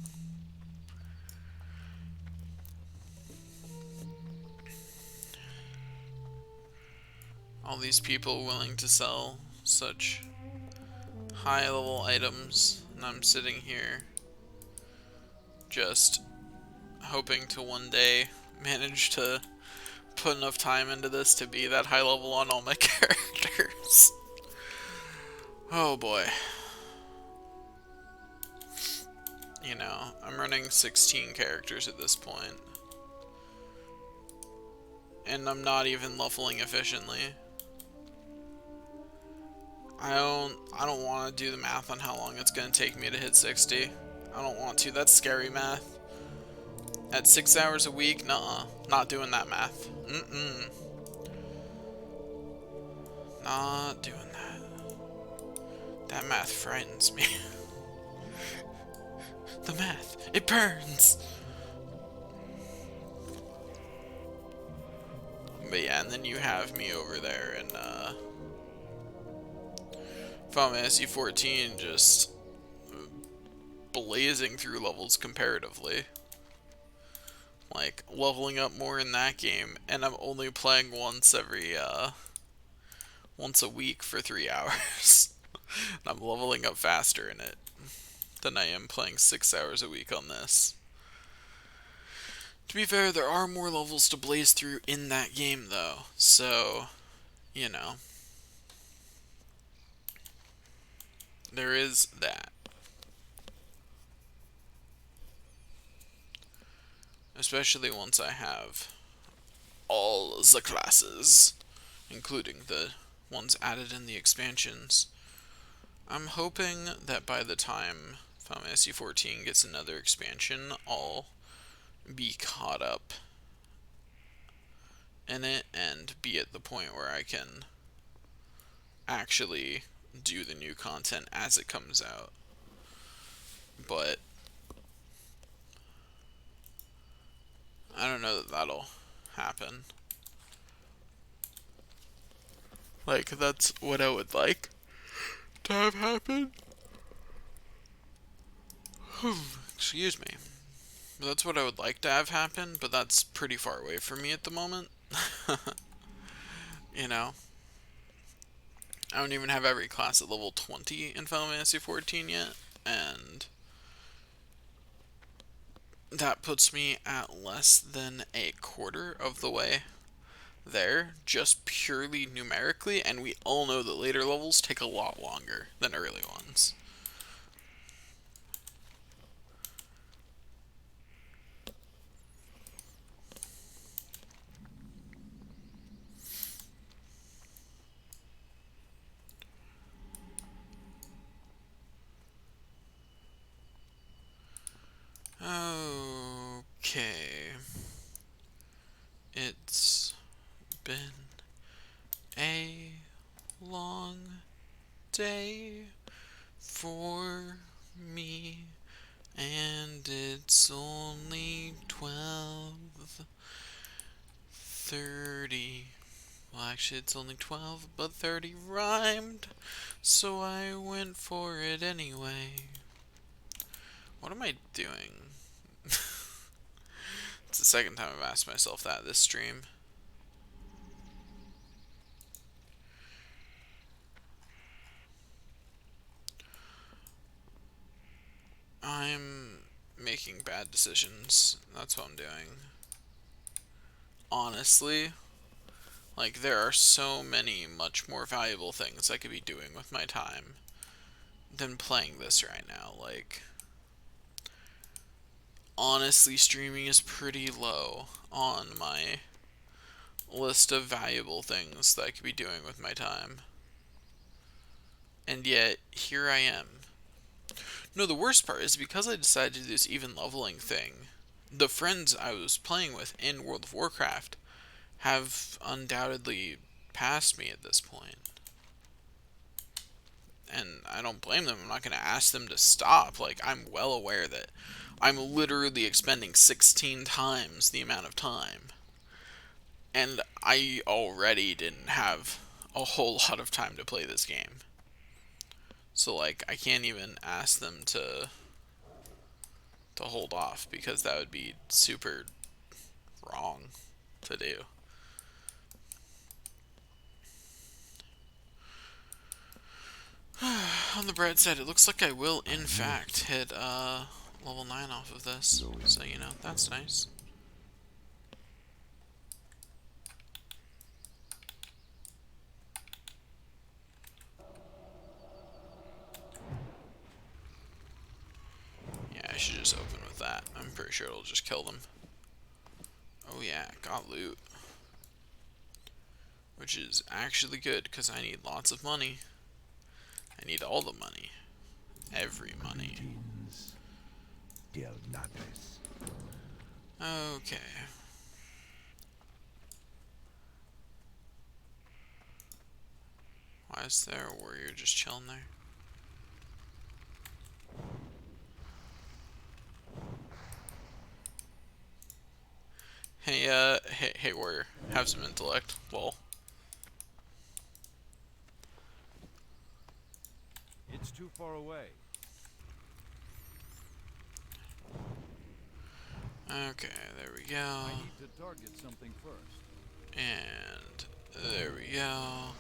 All these people willing to sell such high-level items, and I'm sitting here just hoping to one day manage to put enough time into this to be that high level on all my characters. Oh boy. You know, I'm running 16 characters at this point. And I'm not even leveling efficiently. I don't want to do the math on how long it's going to take me to hit 60. I don't want to. That's scary math. At 6 hours a week? Nuh-uh. Not doing that math. Mm-mm. Not doing that. That math frightens me. The math. It burns! But yeah, and then you have me over there in, Final Fantasy 14 just blazing through levels comparatively. Like, leveling up more in that game, and I'm only playing once a week for 3 hours. And I'm leveling up faster in it than I am playing 6 hours a week on this. To be fair, there are more levels to blaze through in that game, though, so, you know. There is that. Especially once I have all the classes, including the ones added in the expansions. I'm hoping that by the time Final Fantasy XIV gets another expansion, I'll be caught up in it and be at the point where I can actually do the new content as it comes out. But I don't know that that'll happen. Like, that's what I would like to have happen. Excuse me. That's what I would like to have happen, but that's pretty far away from me at the moment. You know? I don't even have every class at level 20 in Final Fantasy XIV yet, and that puts me at less than a quarter of the way there, just purely numerically, and we all know that later levels take a lot longer than early ones. Okay. It's been a long day for me, and it's only 12:30. Well, actually, it's only 12, but 30 rhymed, so I went for it anyway. What am I doing? It's the second time I've asked myself that this stream. I'm making bad decisions. That's what I'm doing. Honestly, like, there are so many much more valuable things I could be doing with my time than playing this right now. Like, honestly, streaming is pretty low on my list of valuable things that I could be doing with my time. And yet, here I am. No, the worst part is because I decided to do this even leveling thing, the friends I was playing with in World of Warcraft have undoubtedly passed me at this point. And I don't blame them. I'm not going to ask them to stop. Like, I'm well aware that I'm literally expending 16 times the amount of time. And I already didn't have a whole lot of time to play this game. So, like, I can't even ask them to hold off because that would be super wrong to do. On the bright side, it looks like I will, in fact, hit level 9 off of this. So, you know, that's nice. Yeah, I should just open with that. I'm pretty sure it'll just kill them. Oh yeah, got loot. Which is actually good, because I need lots of money. I need all the money. Every money. Okay. Why is there a warrior just chilling there? Hey, hey, warrior. Have some intellect. Lol. It's too far away. Okay, there we go. I need to target something first. And there we go.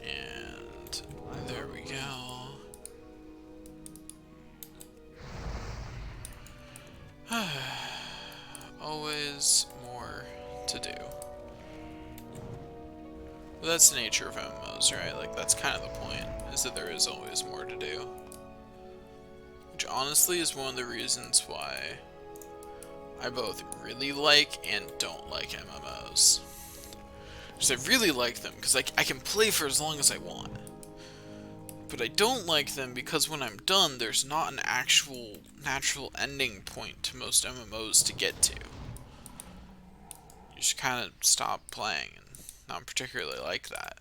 And there we go. Always more to do. But that's the nature of MMOs, right? Like, that's kind of the point, is that there is always more to do. Which honestly is one of the reasons why I both really like and don't like MMOs. Because I really like them, because I can play for as long as I want. But I don't like them because when I'm done, there's not an actual natural ending point to most MMOs to get to. You just kind of stop playing, and not particularly like that.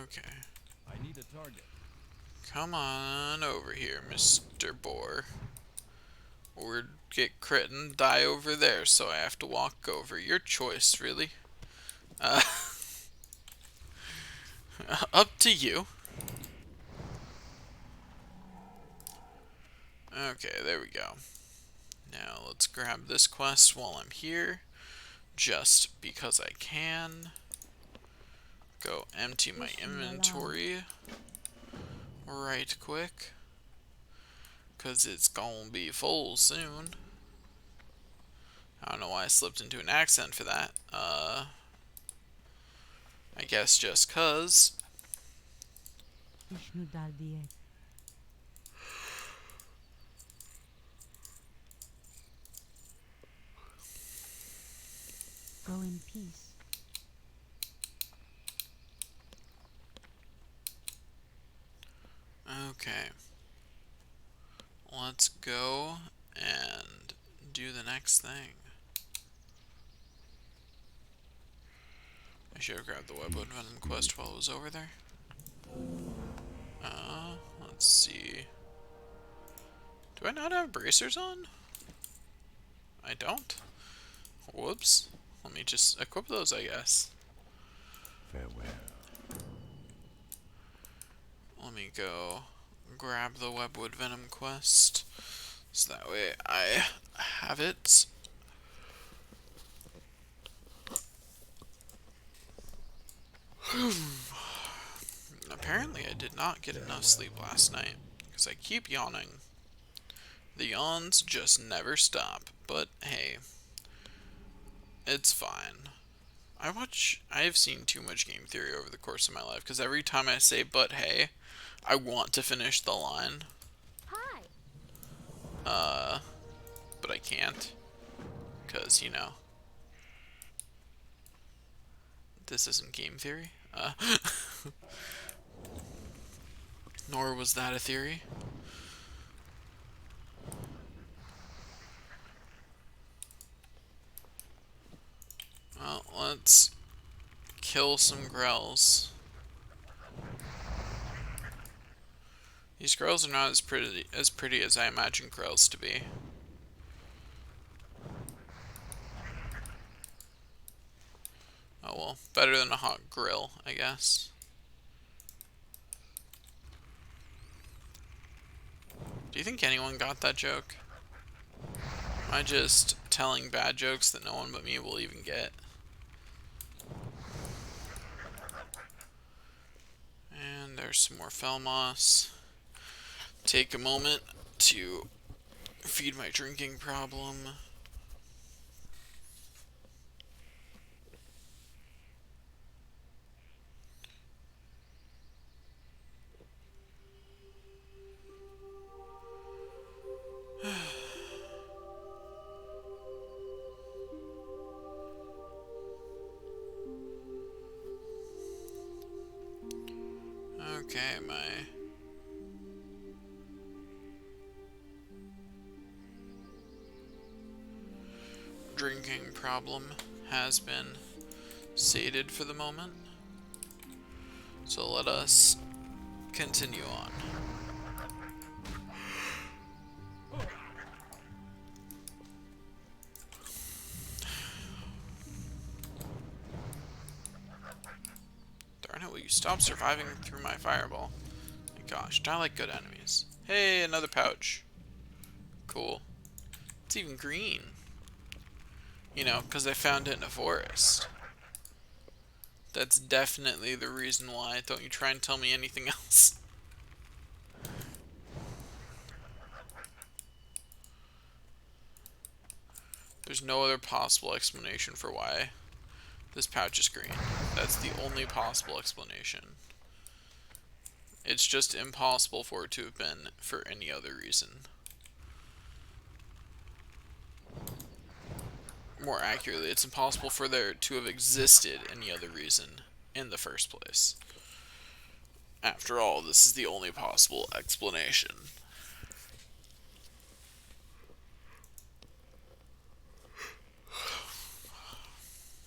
Okay. I need a target. Come on over here, Mr. Boar. Or get crit and die over there, so I have to walk over. Your choice, really. Uh, up to you. Okay, there we go. Now let's grab this quest while I'm here. Just because I can. Go empty my inventory right quick. Because it's gonna be full soon. I don't know why I slipped into an accent for that. I guess just cause. Go in peace. Okay. Let's go and do the next thing. I should have grabbed the Webwood Venom quest while it was over there. Let's see. Do I not have bracers on? I don't. Whoops. Let me just equip those, I guess. Farewell. Let me go grab the Webwood Venom quest, so that way I have it. Apparently I did not get enough sleep last night, because I keep yawning. The yawns just never stop, but hey, it's fine. I have seen too much game theory over the course of my life, because every time I say but hey, I want to finish the line. Hi. But I can't, because, you know, this isn't game theory. Nor was that a theory. Well, let's kill some grells. These grells are not as pretty as I imagine grells to be. Oh well, better than a hot grill, I guess. Do you think anyone got that joke? Am I just telling bad jokes that no one but me will even get? And there's some more fell moss. Take a moment to feed my drinking problem. Okay, my drinking problem has been sated for the moment. So let us continue on. Darn it, will you stop surviving through my fireball? My gosh, I like good enemies. Hey, another pouch. Cool. It's even green. You know, because I found it in a forest. That's definitely the reason why. Don't you try and tell me anything else. There's no other possible explanation for why this pouch is green. That's the only possible explanation. It's just impossible for it to have been for any other reason. More accurately, it's impossible for there to have existed any other reason in the first place. After all, this is the only possible explanation.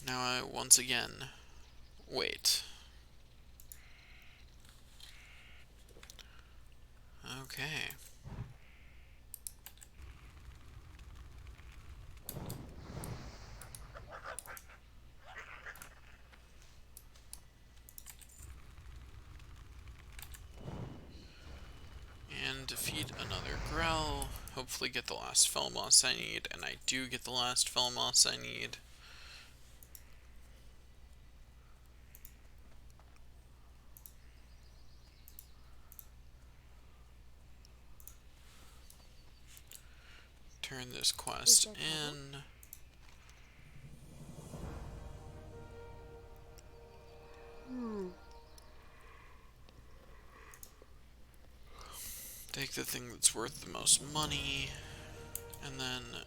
Now I once again wait. Okay. And defeat another Grell. Hopefully get the last Felmoss I need. And I do get the last Felmoss I need. Turn this quest in. Take the thing that's worth the most money. And then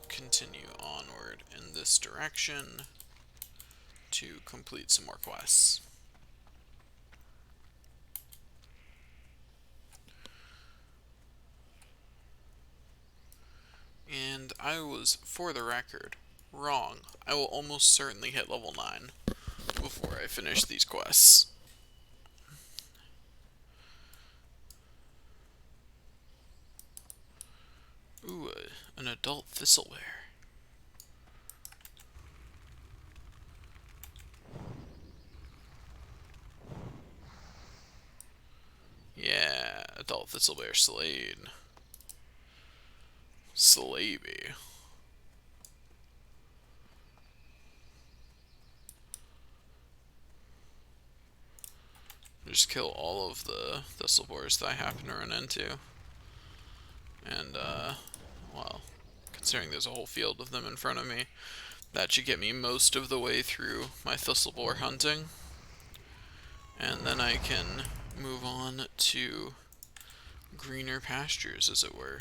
continue onward in this direction to complete some more quests. And I was, for the record, wrong. I will almost certainly hit level 9. before I finish these quests. Ooh, an adult thistleware. Yeah, adult thistleware Slade. Slaby. Just kill all of the thistlebores that I happen to run into. And, well, considering there's a whole field of them in front of me, that should get me most of the way through my thistlebore hunting. And then I can move on to greener pastures, as it were.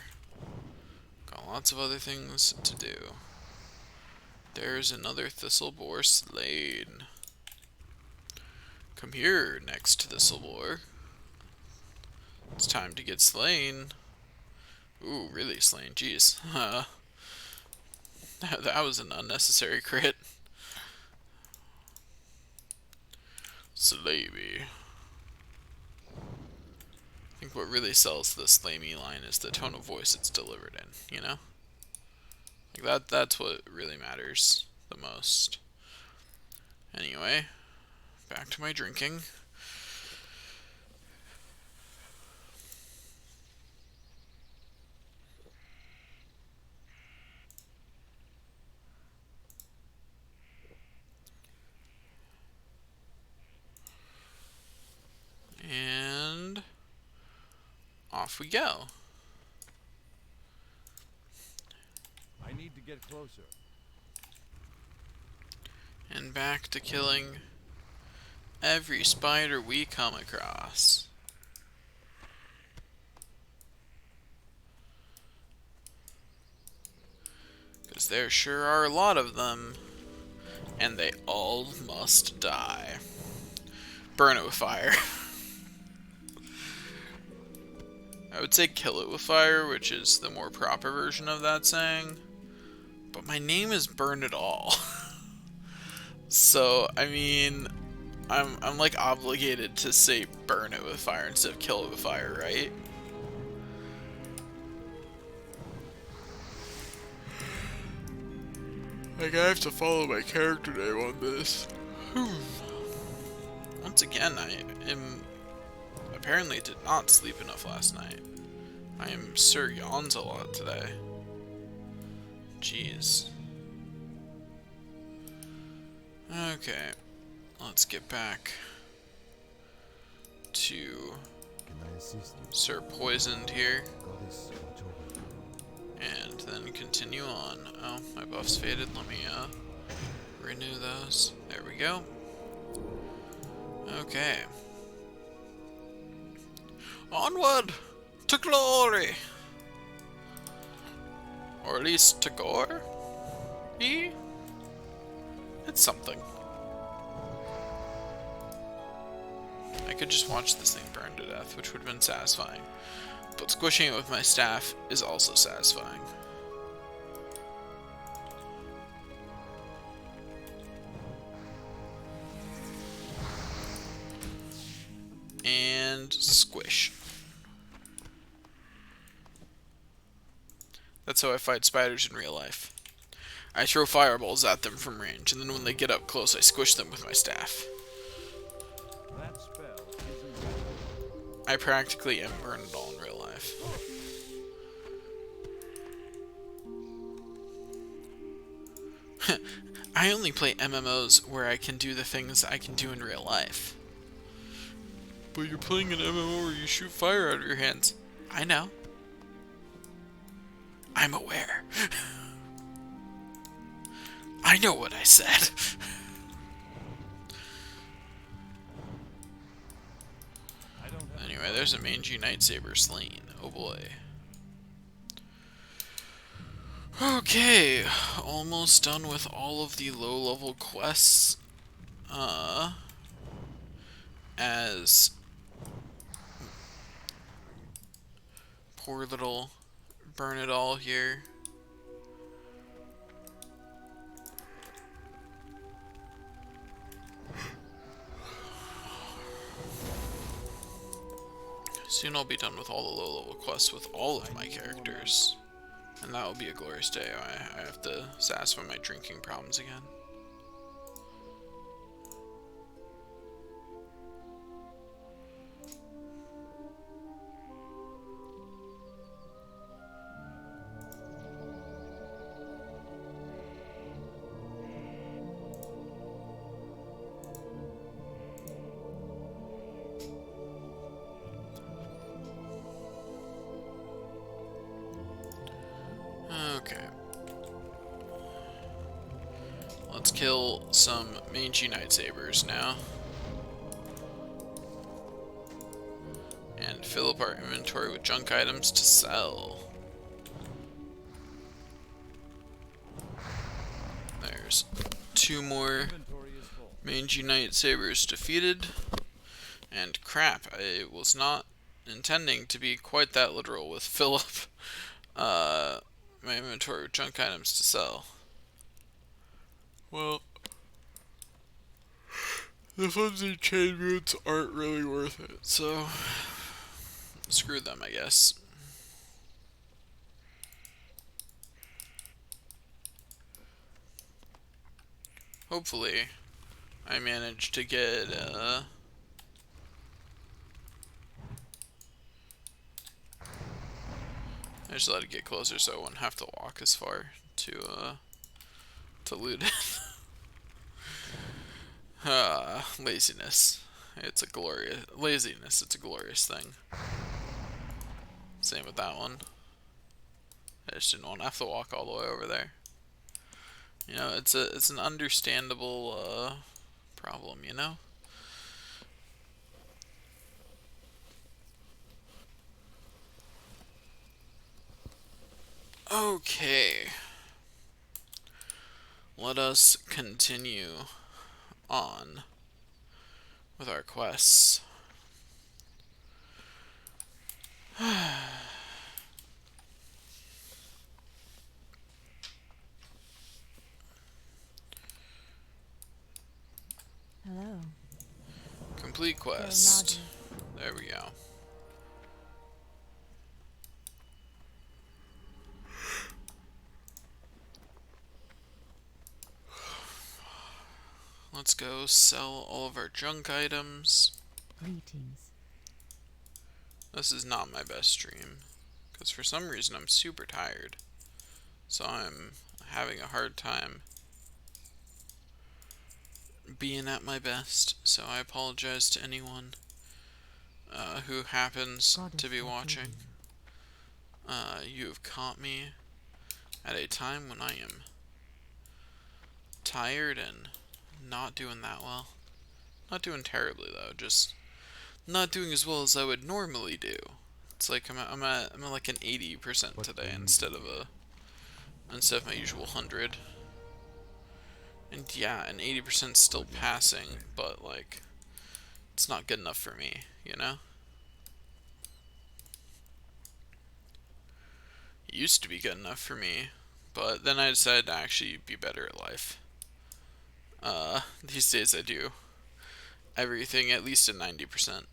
Got lots of other things to do. There's another thistlebore Slade. Come here, next thistlebore. It's time to get slain. Ooh, really slain. Jeez. That was an unnecessary crit. Slaby. I think what really sells the Slamey line is the tone of voice it's delivered in, you know? Like that's what really matters the most. Anyway, back to my drinking. And off we go. I need to get closer. And back to killing every spider we come across. Because there sure are a lot of them. And they all must die. Burn it with fire. I would say kill it with fire, which is the more proper version of that saying. But my name is Burn It All. So, I mean, I'm like obligated to say burn it with fire instead of kill it with fire, right? Like, I have to follow my character name on this. Once again, I am apparently did not sleep enough last night. I am Sir Yawns a lot today. Jeez. Okay, let's get back to Sir Poisoned here. And then continue on. Oh, my buff's faded. Let me renew those. There we go. Okay. Onward to glory! Or at least to gore? It's something. I could just watch this thing burn to death, which would have been satisfying. But squishing it with my staff is also satisfying. And squish. That's how I fight spiders in real life. I throw fireballs at them from range, and then when they get up close, I squish them with my staff. That spell isn't I practically am Burn It All in real life. I only play MMOs where I can do the things I can do in real life. But you're playing an MMO where you shoot fire out of your hands. I know. I'm aware. I know what I said. Anyway, there's a mangy lightsaber slain. Oh boy. Okay, almost done with all of the low-level quests. As poor little Burn It All here. Soon I'll be done with all the low-level quests with all of my characters. And that will be a glorious day. I have to satisfy my drinking problems again. Okay. Let's kill some mangy lightsabers now. And fill up our inventory with junk items to sell. There's 2 more Inventory is full. mangy lightsabers defeated. And crap, I was not intending to be quite that literal with fill up my inventory with junk items to sell. Well, the flimsy chain roots aren't really worth it, so screw them, I guess. Hopefully, I managed to get I just let it get closer so I wouldn't have to walk as far to loot it. Laziness. It's a glorious laziness. It's a glorious thing. Same with that one. I just didn't want to have to walk all the way over there. You know, it's an understandable problem. You know. Okay. Let us continue on with our quests. Hello. Complete quest. There we go. Let's go sell all of our junk items. Greetings. This is not my best stream, because for some reason I'm super tired. So I'm having a hard time being at my best. So I apologize to anyone who happens to be watching. You have caught me at a time when I am tired and not doing that well. Not doing terribly though, just not doing as well as I would normally do. It's like I'm at like an 80% today instead of my usual 100. And yeah, an 80% still passing, but like it's not good enough for me, you know? It used to be good enough for me, but then I decided to actually be better at life. These days I do everything at least at 90%.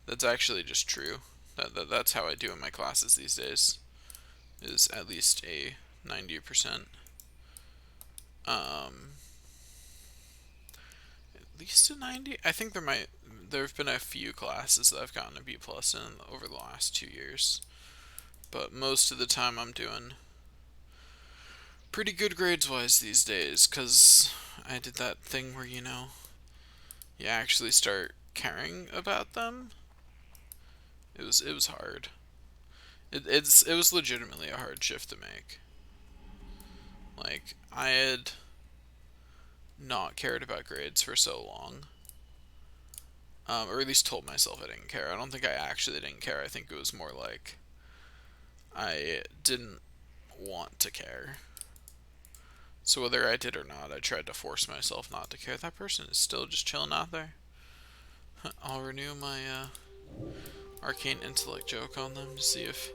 That's actually just true. That's how I do in my classes these days. Is at least a 90%. At least a 90. I think there've been a few classes that I've gotten a B plus in over the last 2 years, but most of the time I'm doing pretty good grades wise these days, because I did that thing where, you know, you actually start caring about them. It was hard. It was legitimately a hard shift to make. Like, I had not cared about grades for so long. Or at least told myself I didn't care. I don't think I actually didn't care. I think it was more like I didn't want to care. So whether I did or not, I tried to force myself not to care. That person is still just chilling out there. I'll renew my arcane intellect joke on them to see if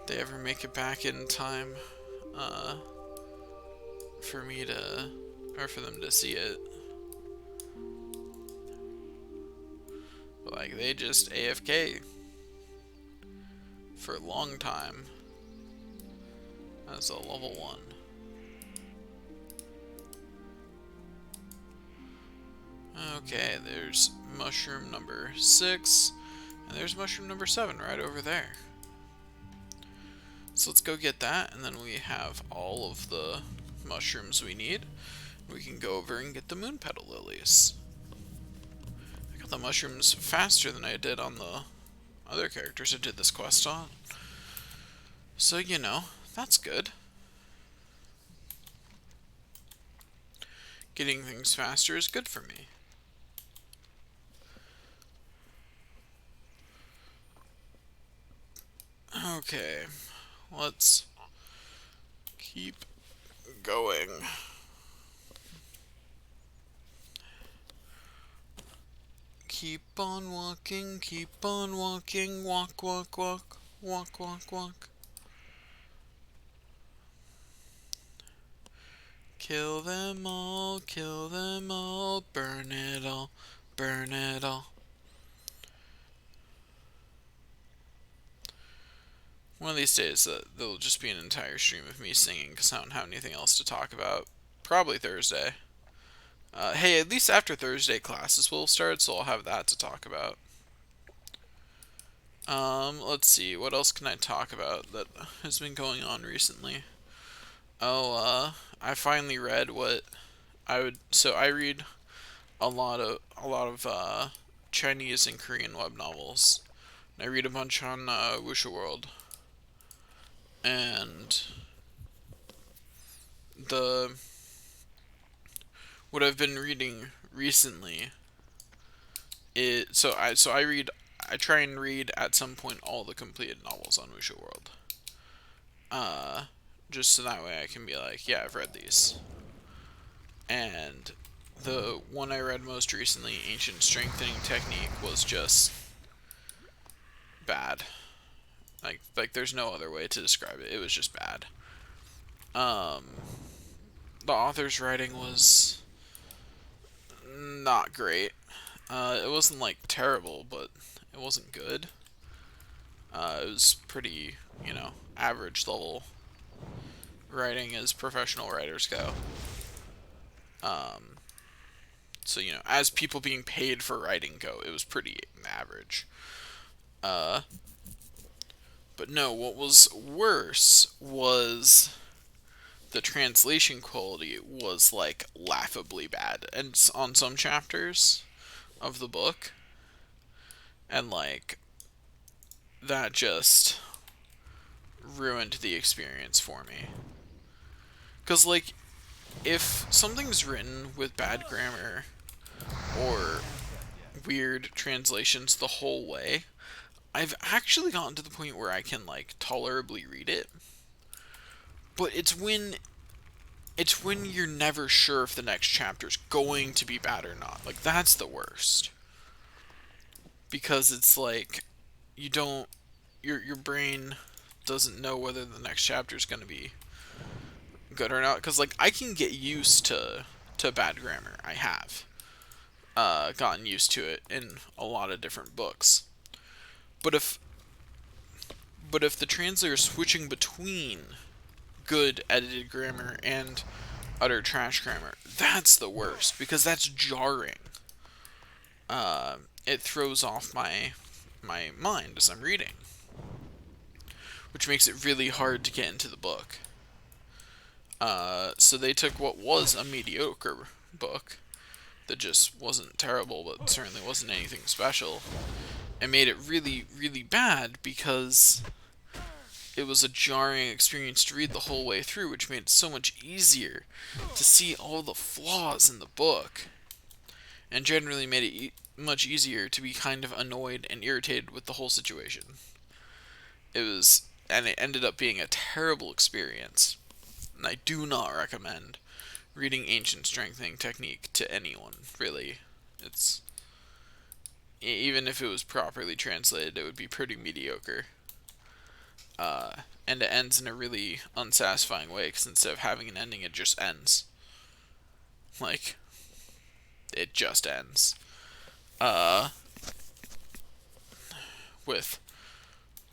they ever make it back in time for me to, or for them to see it. Like, they just AFK for a long time. That's a level 1. Okay, there's mushroom number 6, and there's mushroom number 7 right over there. So let's go get that, and then we have all of the mushrooms we need. We can go over and get the moon petal lilies. I got the mushrooms faster than I did on the other characters I did this quest on. So, you know, that's good. Getting things faster is good for me. Okay, let's keep going. Keep on walking, walk, walk, walk, walk, walk, walk. Kill them all, burn it all, burn it all. One of these days, there'll just be an entire stream of me singing because I don't have anything else to talk about. Probably Thursday. Hey, at least after Thursday classes will start, so I'll have that to talk about. Let's see, what else can I talk about that has been going on recently? Oh, I finally read what I would. So I read a lot of Chinese and Korean web novels. I read a bunch on Wuxia World, and the what I've been reading recently is I try and read at some point all the completed novels on Wuxia World. Just so that way I can be like, yeah, I've read these. And the one I read most recently, Ancient Strengthening Technique, was just bad. Like there's no other way to describe it. It was just bad. The author's writing was not great. It wasn't like terrible, but it wasn't good. It was pretty, average level writing as professional writers go. So, as people being paid for writing go, it was pretty average. But no, what was worse was the translation quality was like laughably bad, and on some chapters of the book, and like that just ruined the experience for me. Because like if something's written with bad grammar or weird translations the whole way, I've actually gotten to the point where I can like tolerably read it. But it's when you're never sure if the next chapter's going to be bad or not. Like that's the worst. Because it's like your brain doesn't know whether the next chapter's going to be good or not, because like I can get used to bad grammar. I have gotten used to it in a lot of different books. But if the translator is switching between good edited grammar and utter trash grammar, that's the worst, because that's jarring. It throws off my mind as I'm reading, which makes it really hard to get into the book. So they took what was a mediocre book that just wasn't terrible, but certainly wasn't anything special, and made it really, really bad because it was a jarring experience to read the whole way through, which made it so much easier to see all the flaws in the book, and generally made it much easier to be kind of annoyed and irritated with the whole situation. And it ended up being a terrible experience. And I do not recommend reading Ancient Strengthening Technique to anyone, really. It's even if it was properly translated, it would be pretty mediocre. And it ends in a really unsatisfying way, because instead of having an ending, it just ends. Like, it just ends. with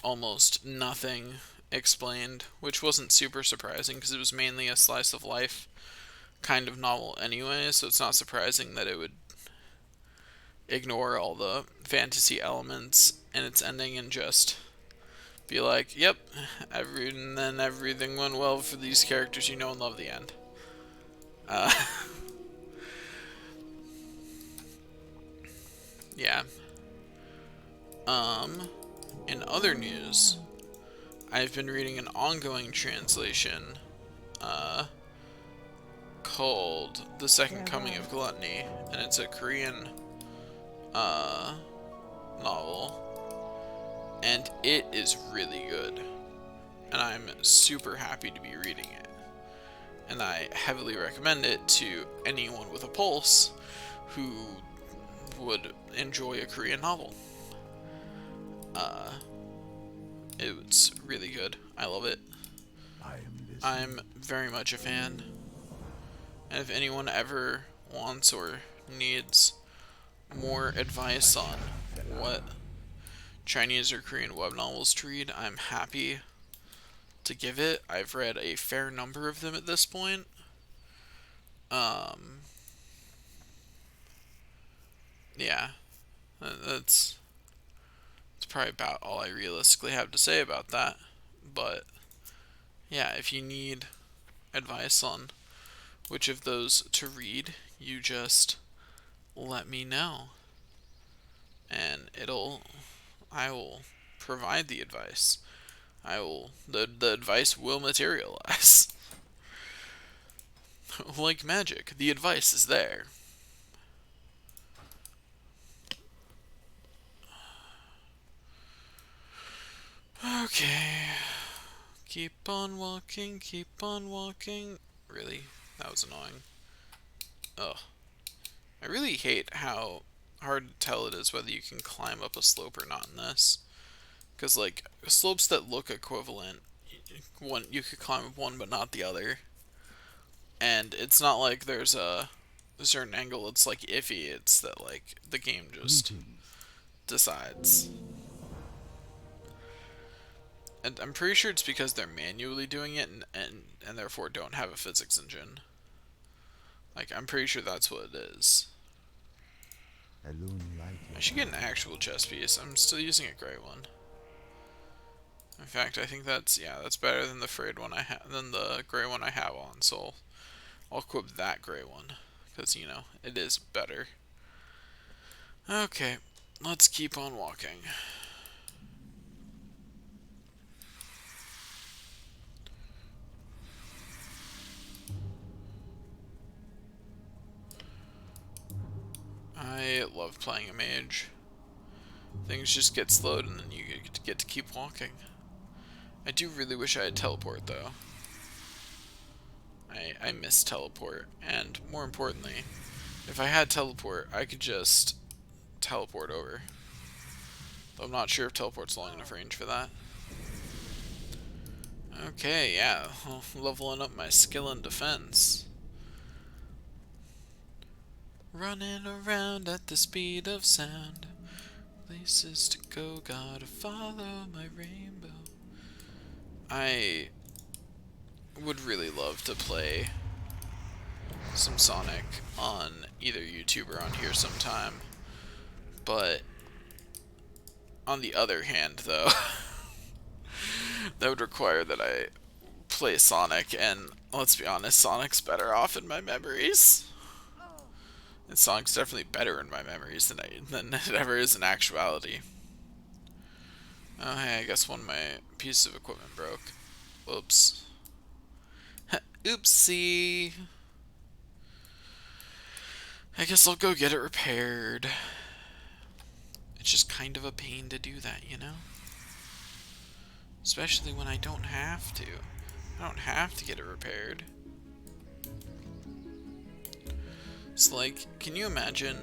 almost nothing explained, which wasn't super surprising because it was mainly a slice of life kind of novel anyway, so it's not surprising that it would ignore all the fantasy elements in its ending and just be like, yep, and then everything went well for these characters you know and love. The end. Uh, yeah. In other news, I've been reading an ongoing translation, called The Second Coming of Gluttony, and it's a Korean, novel, and it is really good, and I'm super happy to be reading it, and I heavily recommend it to anyone with a pulse who would enjoy a Korean novel. It's really good. I love it. I'm very much a fan. And if anyone ever wants or needs more advice on what Chinese or Korean web novels to read, I'm happy to give it. I've read a fair number of them at this point. Yeah, that's probably about all I realistically have to say about that. But yeah, if you need advice on which of those to read, you just let me know, and I will provide the advice. The advice will materialize. Like magic, the advice is there. Okay. Keep on walking, keep on walking. Really? That was annoying. Ugh. I really hate how hard to tell it is whether you can climb up a slope or not in this. Because, like, slopes that look equivalent, one you could climb up one but not the other. And it's not like there's a certain angle it's, like, iffy. It's that, like, the game just decides. And I'm pretty sure it's because they're manually doing it and therefore don't have a physics engine. Like, I'm pretty sure that's what it is. I should get an actual chess piece. I'm still using a gray one. In fact, I think that's better than the frayed one than the gray one I have on. So I'll equip that gray one because it is better. Okay, let's keep on walking. I love playing a mage. Things just get slowed and then you get to keep walking. I do really wish I had teleport though. I miss teleport, and more importantly, if I had teleport, I could just teleport over. Though I'm not sure if teleport's long enough range for that. Okay, yeah, leveling up my skill in defense. Running around at the speed of sound. Places to go, gotta follow my rainbow. I would really love to play some Sonic on either YouTube or on here sometime. But on the other hand, though, that would require that I play Sonic, and let's be honest, Sonic's better off in my memories. And Sonic's definitely better in my memories than it ever is in actuality. Oh, hey, I guess one of my pieces of equipment broke. Whoops. Oopsie. I guess I'll go get it repaired. It's just kind of a pain to do that, Especially when I don't have to. I don't have to get it repaired. It's like, can you imagine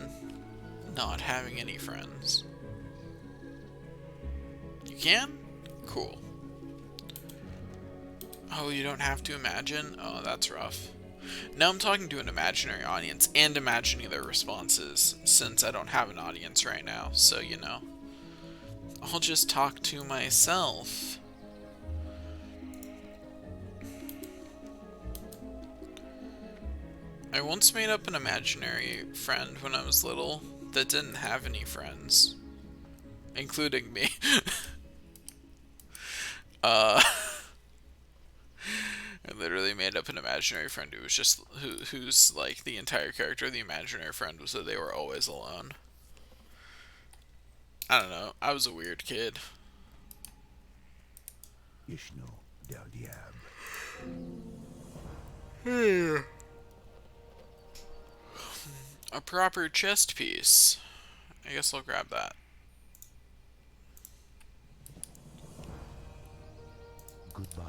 not having any friends? You can? Cool. Oh, you don't have to imagine? Oh, that's rough. Now I'm talking to an imaginary audience and imagining their responses, since I don't have an audience right now, so I'll just talk to myself. I once made up an imaginary friend when I was little that didn't have any friends, including me. uh, I literally made up an imaginary friend who was just who's like the entire character of the imaginary friend was that they were always alone. I don't know. I was a weird kid. Ishno del Diab. A proper chest piece. I guess I'll grab that. Goodbye.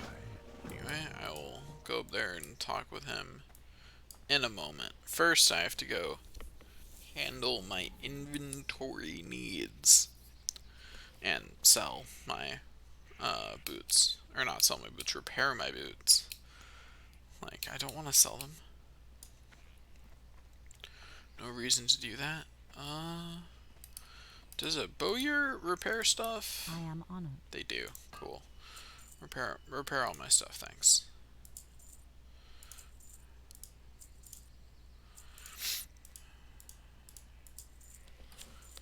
Anyway, I will go up there and talk with him in a moment. First, I have to go handle my inventory needs and sell my boots. Or not sell my boots, repair my boots. Like, I don't want to sell them. No reason to do that. Does a bowyer repair stuff? I am honored. They do. Cool. Repair all my stuff, thanks.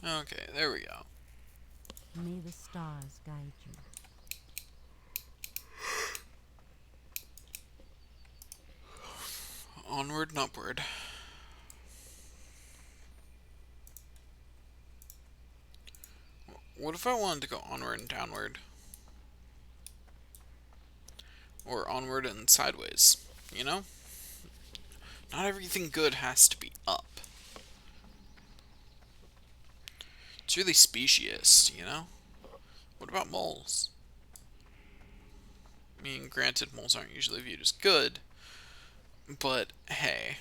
Okay, there we go. May the stars guide you. Onward and upward. What if I wanted to go onward and downward? Or onward and sideways, you know? Not everything good has to be up. It's really speciest, you know? What about moles? I mean, granted, moles aren't usually viewed as good, but hey.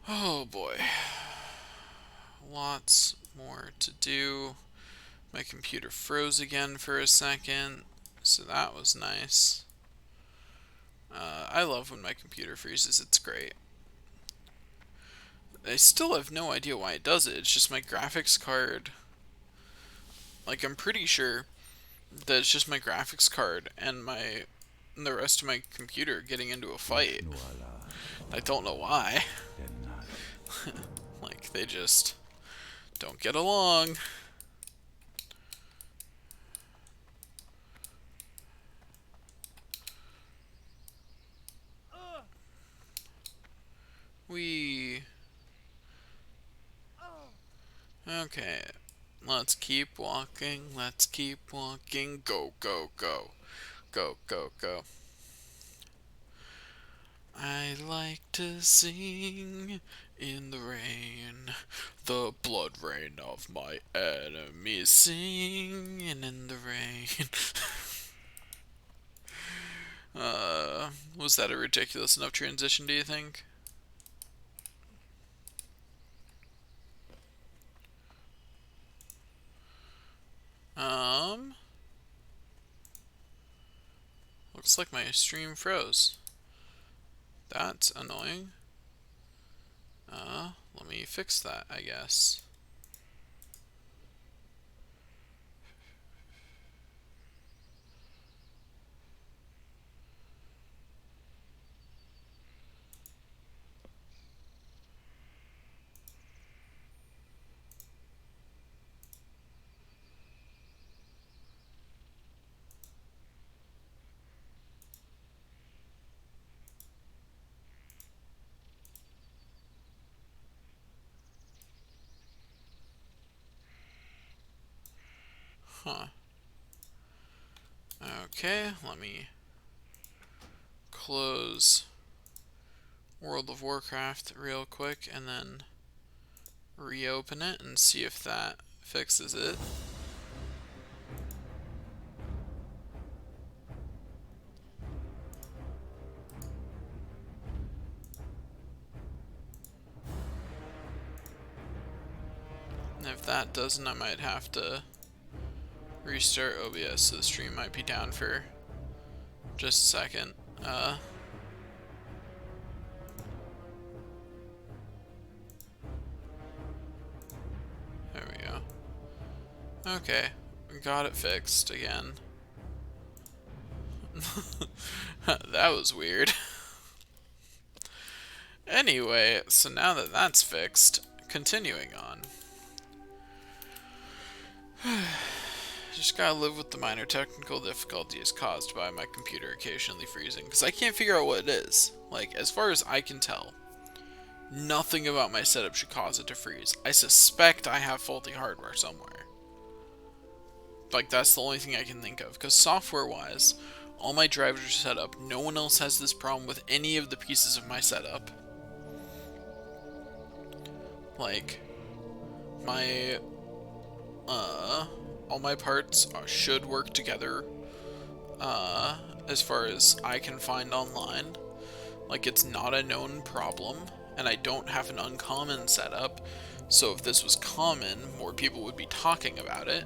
Oh boy. Lots more to do. My computer froze again for a second, so that was nice. I love when my computer freezes, it's great. I still have no idea why it does it, it's just my graphics card. Like, I'm pretty sure that it's just my graphics card and the rest of my computer getting into a fight. I don't know why. Like, they just don't get along. Okay. Let's keep walking. Let's keep walking. Go, go, go. Go, go, go. I like to sing in the rain, the blood rain of my enemies, singing in the rain. Was that a ridiculous enough transition, do you think? Looks like my stream froze. That's annoying. Let me fix that, I guess. Huh. Okay, let me close World of Warcraft real quick and then reopen it and see if that fixes it. And if that doesn't, I might have to restart OBS, so the stream might be down for just a second. There we go. Okay, got it fixed again. That was weird. Anyway, so now that that's fixed, continuing on. Just gotta live with the minor technical difficulties caused by my computer occasionally freezing, because I can't figure out what it is. Like, as far as I can tell, nothing about my setup should cause it to freeze. I suspect I have faulty hardware somewhere. Like, that's the only thing I can think of, because software-wise, all my drivers are set up. No one else has this problem with any of the pieces of my setup. Like, my, all my parts should work together, as far as I can find online. Like, it's not a known problem, and I don't have an uncommon setup, so if this was common, more people would be talking about it,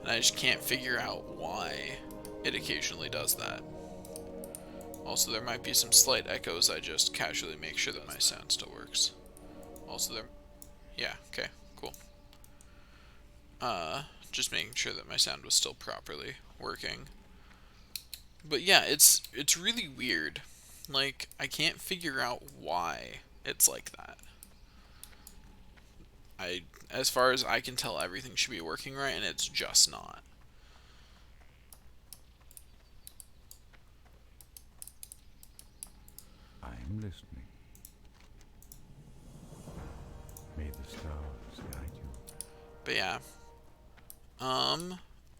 and I just can't figure out why it occasionally does that. Also, there might be some slight echoes. I just casually make sure that my sound still works. Also, yeah, okay, cool. Just making sure that my sound was still properly working. But yeah, it's really weird. Like, I can't figure out why it's like that. As far as I can tell, everything should be working right, and it's just not. I'm listening. May the stars guide you. But yeah.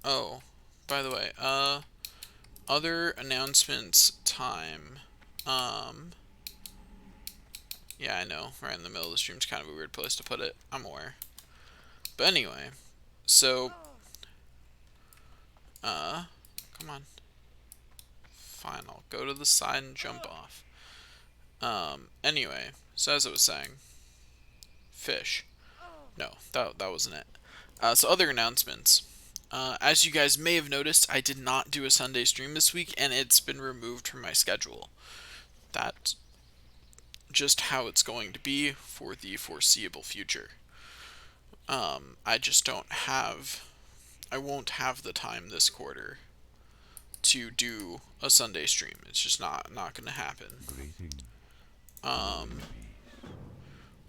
Oh, by the way, other announcements time. Yeah, I know, right in the middle of the stream's kind of a weird place to put it. I'm aware. But anyway, so, come on. Fine, I'll go to the side and jump off. Anyway, so as I was saying, fish. No, that wasn't it. So other announcements. As you guys may have noticed, I did not do a Sunday stream this week, and it's been removed from my schedule. That's just how it's going to be for the foreseeable future. I just I won't have the time this quarter to do a Sunday stream. It's just not going to happen. Greetings.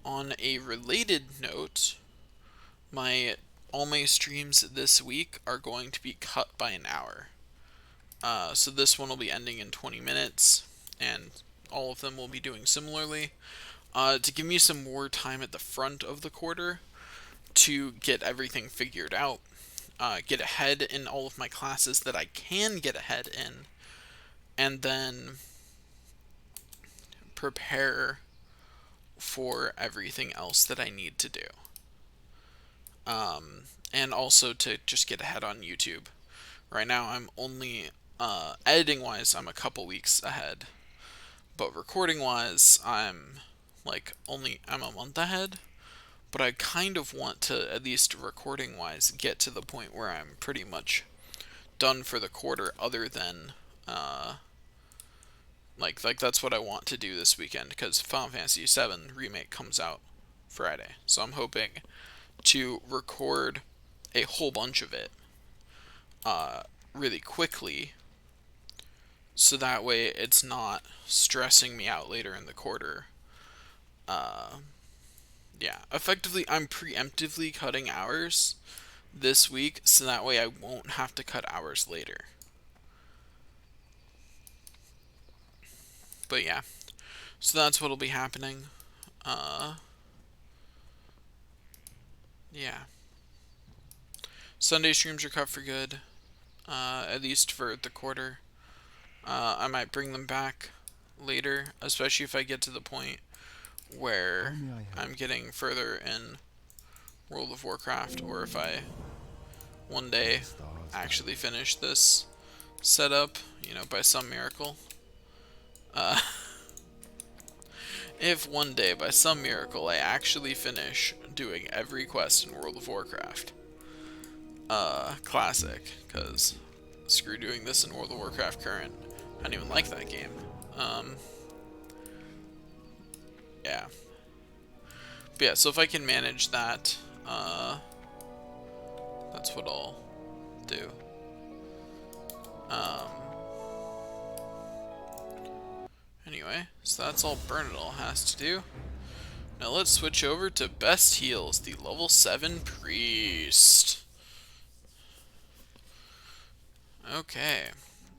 On a related note, all my streams this week are going to be cut by an hour. So this one will be ending in 20 minutes, and all of them will be doing similarly. To give me some more time at the front of the quarter to get everything figured out, get ahead in all of my classes that I can get ahead in, and then prepare for everything else that I need to do. And also to just get ahead on YouTube. Right now I'm only, editing wise, I'm a couple weeks ahead. But recording wise, I'm a month ahead. But I kind of want to, at least recording wise, get to the point where I'm pretty much done for the quarter, other than, like that's what I want to do this weekend, because Final Fantasy VII Remake comes out Friday. So I'm hoping to record a whole bunch of it really quickly, so that way it's not stressing me out later in the quarter. Yeah, effectively I'm preemptively cutting hours this week, so that way I won't have to cut hours later. But yeah, so that's what'll be happening. Yeah. Sunday streams are cut for good, at least for the quarter. I might bring them back later, especially if I get to the point where I'm getting further in World of Warcraft, or if I one day actually finish this setup, by some miracle. If one day, by some miracle, I actually finish doing every quest in World of Warcraft Classic, because screw doing this in World of Warcraft Current. I don't even like that game. Yeah. But yeah, so if I can manage that, That's what I'll do. Um, anyway, so that's all Bernadal has to do. Now let's switch over to Best Heals, the level 7 Priest. Okay,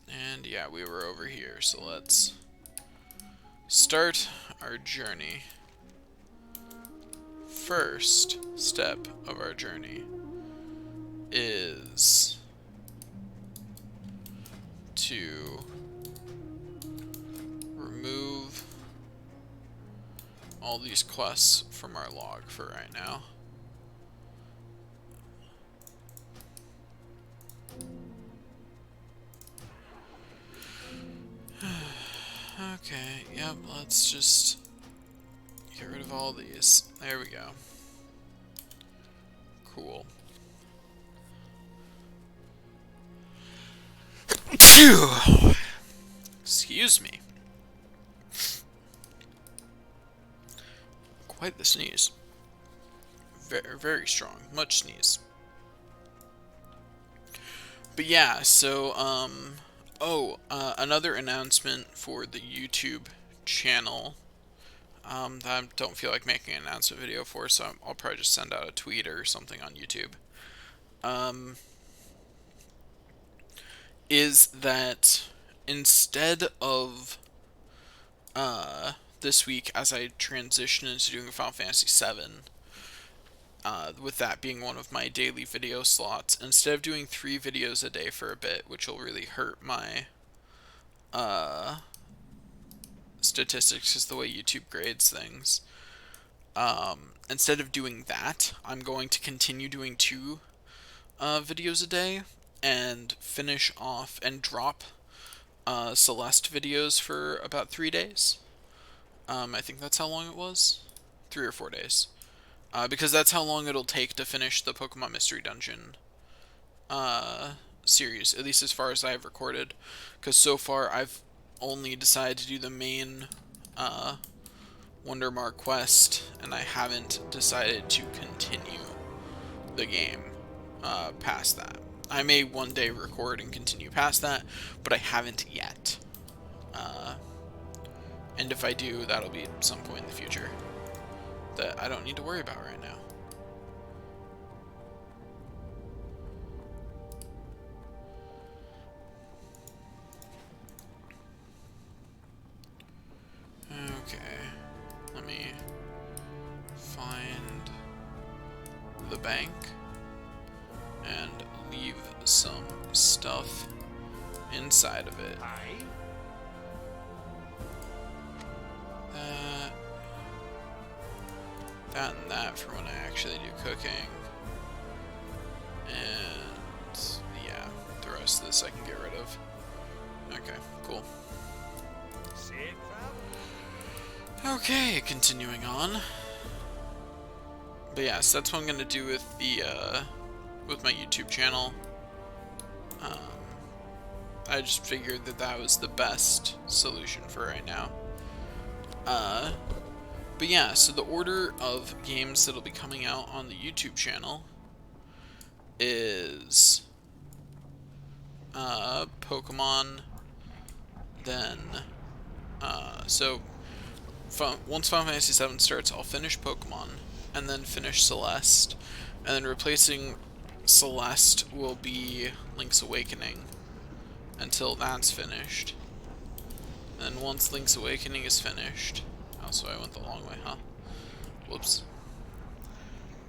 and yeah, we were over here, so let's start our journey. First step of our journey is to remove all these quests from our log for right now. Okay, yep, let's just get rid of all these. There we go. Cool. Excuse me. Quite the sneeze. Very, very strong. Much sneeze. But yeah, so, another announcement for the YouTube channel that I don't feel like making an announcement video for, so I'll probably just send out a tweet or something on YouTube. Is that instead of this week, as I transition into doing Final Fantasy VII, with that being one of my daily video slots, instead of doing 3 videos a day for a bit, which will really hurt my statistics because the way YouTube grades things, instead of doing that, I'm going to continue doing 2 videos a day and finish off and drop Celeste videos for about 3 days. I think that's how long it was. 3 or 4 days. Because that's how long it'll take to finish the Pokemon Mystery Dungeon series, at least as far as I've recorded. Because so far I've only decided to do the main Wondermark quest, and I haven't decided to continue the game past that. I may one day record and continue past that, but I haven't yet. And if I do, that'll be at some point in the future that I don't need to worry about right now. Okay, let me find the bank and leave some stuff inside of it. That and that for when I actually do cooking. And yeah, the rest of this I can get rid of. Okay, cool. Okay, continuing on. But yeah, so that's what I'm gonna do with the with my YouTube channel. I just figured that that was the best solution for right now. But yeah, so the order of games that'll be coming out on the YouTube channel is Pokemon, then once Final Fantasy VII starts, I'll finish Pokemon, and then finish Celeste, and then replacing Celeste will be Link's Awakening until that's finished. And once Link's Awakening is finished, so I went the long way, huh? Whoops.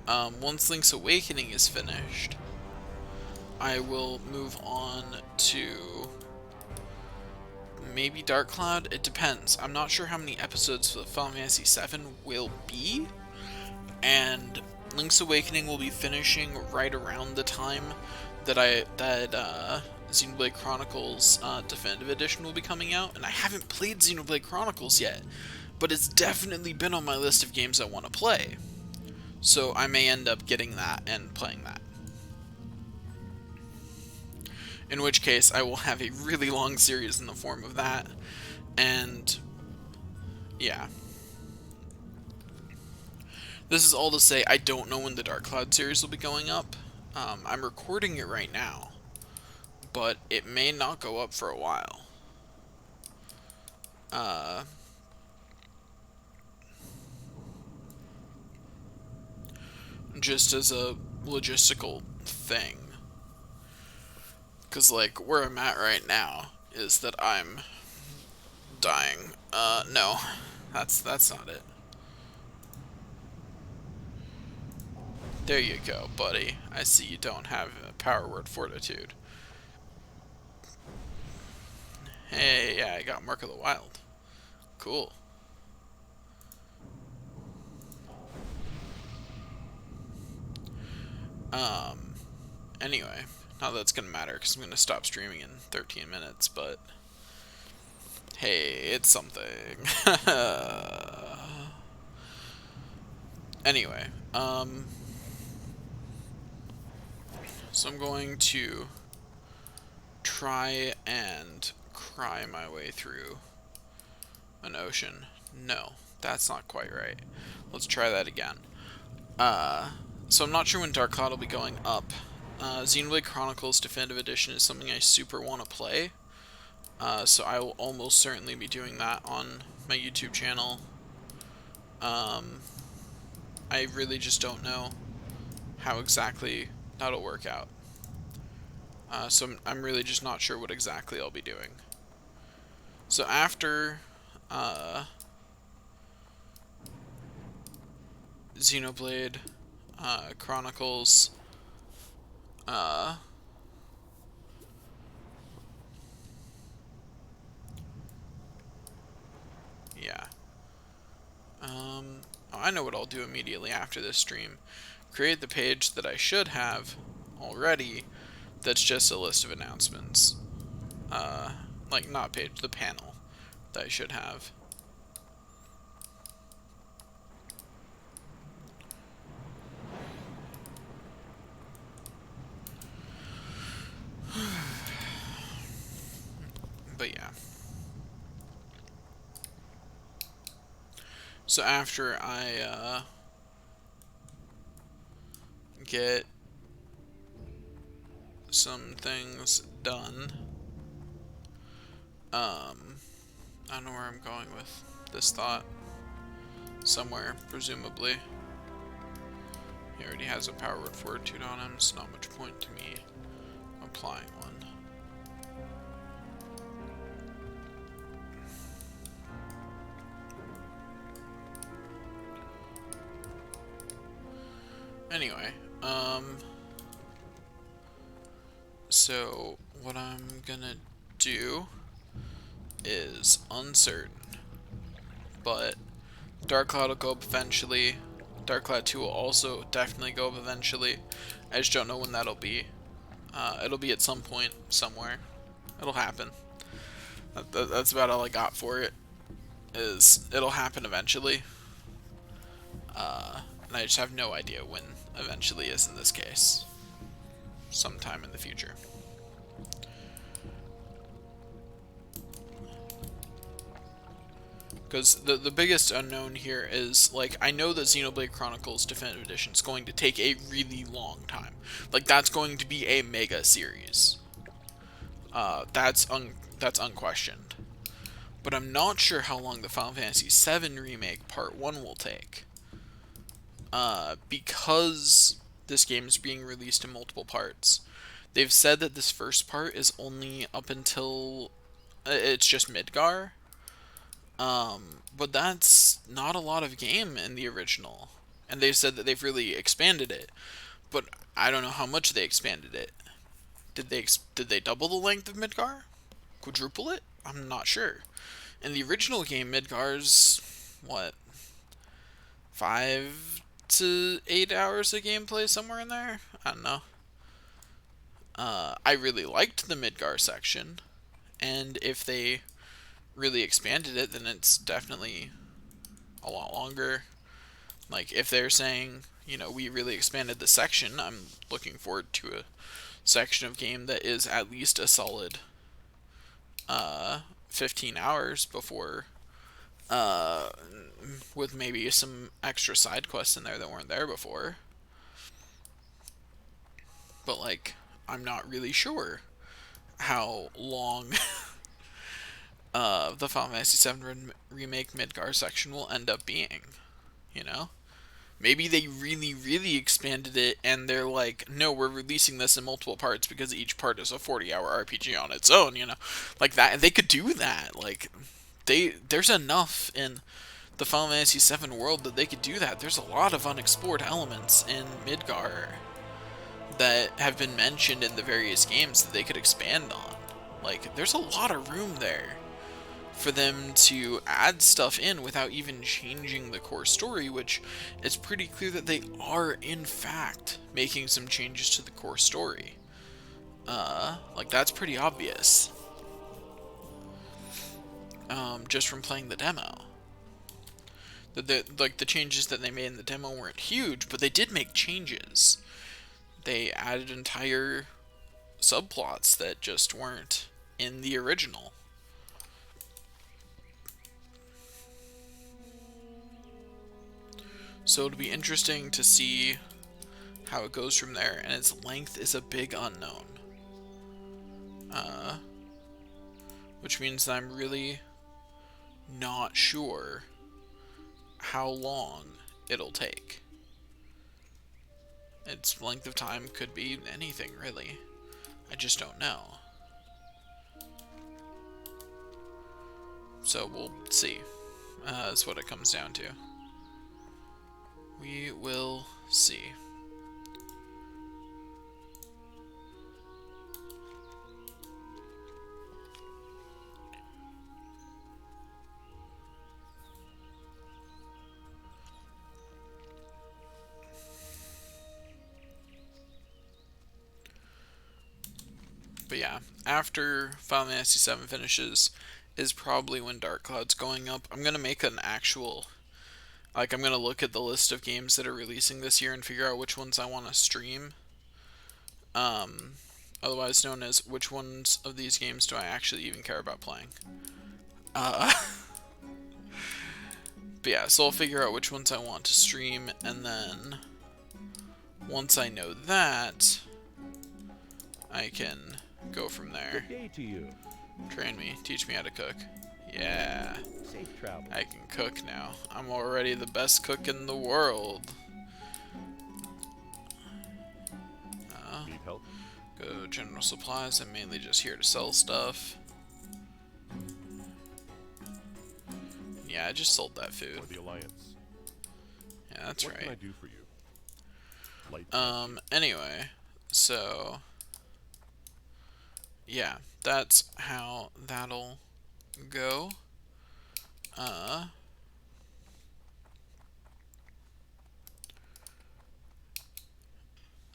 Once Link's Awakening is finished, I will move on to maybe Dark Cloud. It depends. I'm not sure how many episodes of Final Fantasy VII will be, and Link's Awakening will be finishing right around the time that Xenoblade Chronicles Definitive Edition will be coming out, and I haven't played Xenoblade Chronicles yet, but it's definitely been on my list of games I want to play, so I may end up getting that and playing that. In which case, I will have a really long series in the form of that, and yeah. This is all to say, I don't know when the Dark Cloud series will be going up. I'm recording it right now, but it may not go up for a while. Just as a logistical thing. Because, like, where I'm at right now is that I'm dying. No. That's not it. There you go, buddy. I see you don't have a power word fortitude. Hey, yeah, I got Mark of the Wild. Cool. Anyway, not that it's gonna matter because I'm gonna stop streaming in 13 minutes, but hey, it's something. Anyway, so I'm going to try and cry my way through an ocean. No, that's not quite right. Let's try that again. So I'm not sure when Dark Cloud will be going up. Xenoblade Chronicles Definitive Edition is something I super want to play. So I will almost certainly be doing that on my YouTube channel. I really just don't know how exactly that'll work out. So I'm really just not sure what exactly I'll be doing. So after Xenoblade Chronicles, yeah. I know what I'll do immediately after this stream. Create the page that I should have already that's just a list of announcements. Like, not page, the panel that I should have. But yeah. So after I get some things done, I don't know where I'm going with this thought. Somewhere, presumably. He already has a power word fortitude on him, so not much point to me applying one. Anyway, so what I'm gonna do is uncertain, but Dark Cloud will go up eventually. Dark Cloud 2 will also definitely go up eventually. I just don't know when that'll be. It'll be at some point, somewhere. It'll happen. That's about all I got for it. Is it'll happen eventually. And I just have no idea when eventually is in this case. Sometime in the future. Because the biggest unknown here is, like, I know that Xenoblade Chronicles Definitive Edition is going to take a really long time. Like, that's going to be a mega series. That's unquestioned. But I'm not sure how long the Final Fantasy VII Remake Part 1 will take. Because this game is being released in multiple parts. They've said that this first part is only up until it's just Midgar. But that's not a lot of game in the original. And they've said that they've really expanded it. But I don't know how much they expanded it. Did they double the length of Midgar? Quadruple it? I'm not sure. In the original game, Midgar's what, 5 to 8 hours of gameplay, somewhere in there? I don't know. I really liked the Midgar section, and if they really expanded it, then it's definitely a lot longer. Like, if they're saying, you know, we really expanded the section, I'm looking forward to a section of game that is at least a solid 15 hours before, with maybe some extra side quests in there that weren't there before. but like I'm not really sure how long the Final Fantasy VII Remake Midgar section will end up being. You know, maybe they really, really expanded it, and they're like, no, we're releasing this in multiple parts because each part is a 40-hour RPG on its own. You know, like that. They could do that. Like, there's enough in the Final Fantasy VII world that they could do that. There's a lot of unexplored elements in Midgar that have been mentioned in the various games that they could expand on. Like, there's a lot of room there for them to add stuff in without even changing the core story, which it's pretty clear that they are, in fact, making some changes to the core story. Like, that's pretty obvious. Just from playing the demo. The changes that they made in the demo weren't huge, but they did make changes. They added entire subplots that just weren't in the original. So it'll be interesting to see how it goes from there, and its length is a big unknown. Which means that I'm really not sure how long it'll take. Its length of time could be anything, really. I just don't know. So we'll see. That's what it comes down to. We will see. But yeah, after Final Fantasy VII finishes is probably when Dark Cloud's going up. I'm going to make an actual, like, I'm going to look at the list of games that are releasing this year and figure out which ones I want to stream. Otherwise known as which ones of these games do I actually even care about playing. But yeah, so I'll figure out which ones I want to stream, and then once I know that, I can go from there. Good day to you. Train me, teach me how to cook. Yeah, Safe travel. I can cook now. I'm already the best cook in the world. Need help? Go general supplies. I'm mainly just here to sell stuff. Yeah, I just sold that food. For the Alliance. Yeah, that's What can I right. do for you? Light Anyway, so yeah, that's how that'll go.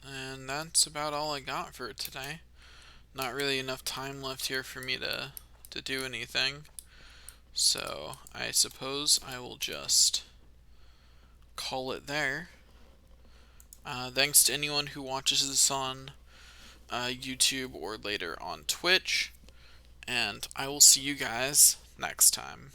And that's about all I got for today. Not really enough time left here for me to do anything. So I suppose I will just call it there. Thanks to anyone who watches this on YouTube or later on Twitch. And I will see you guys next time.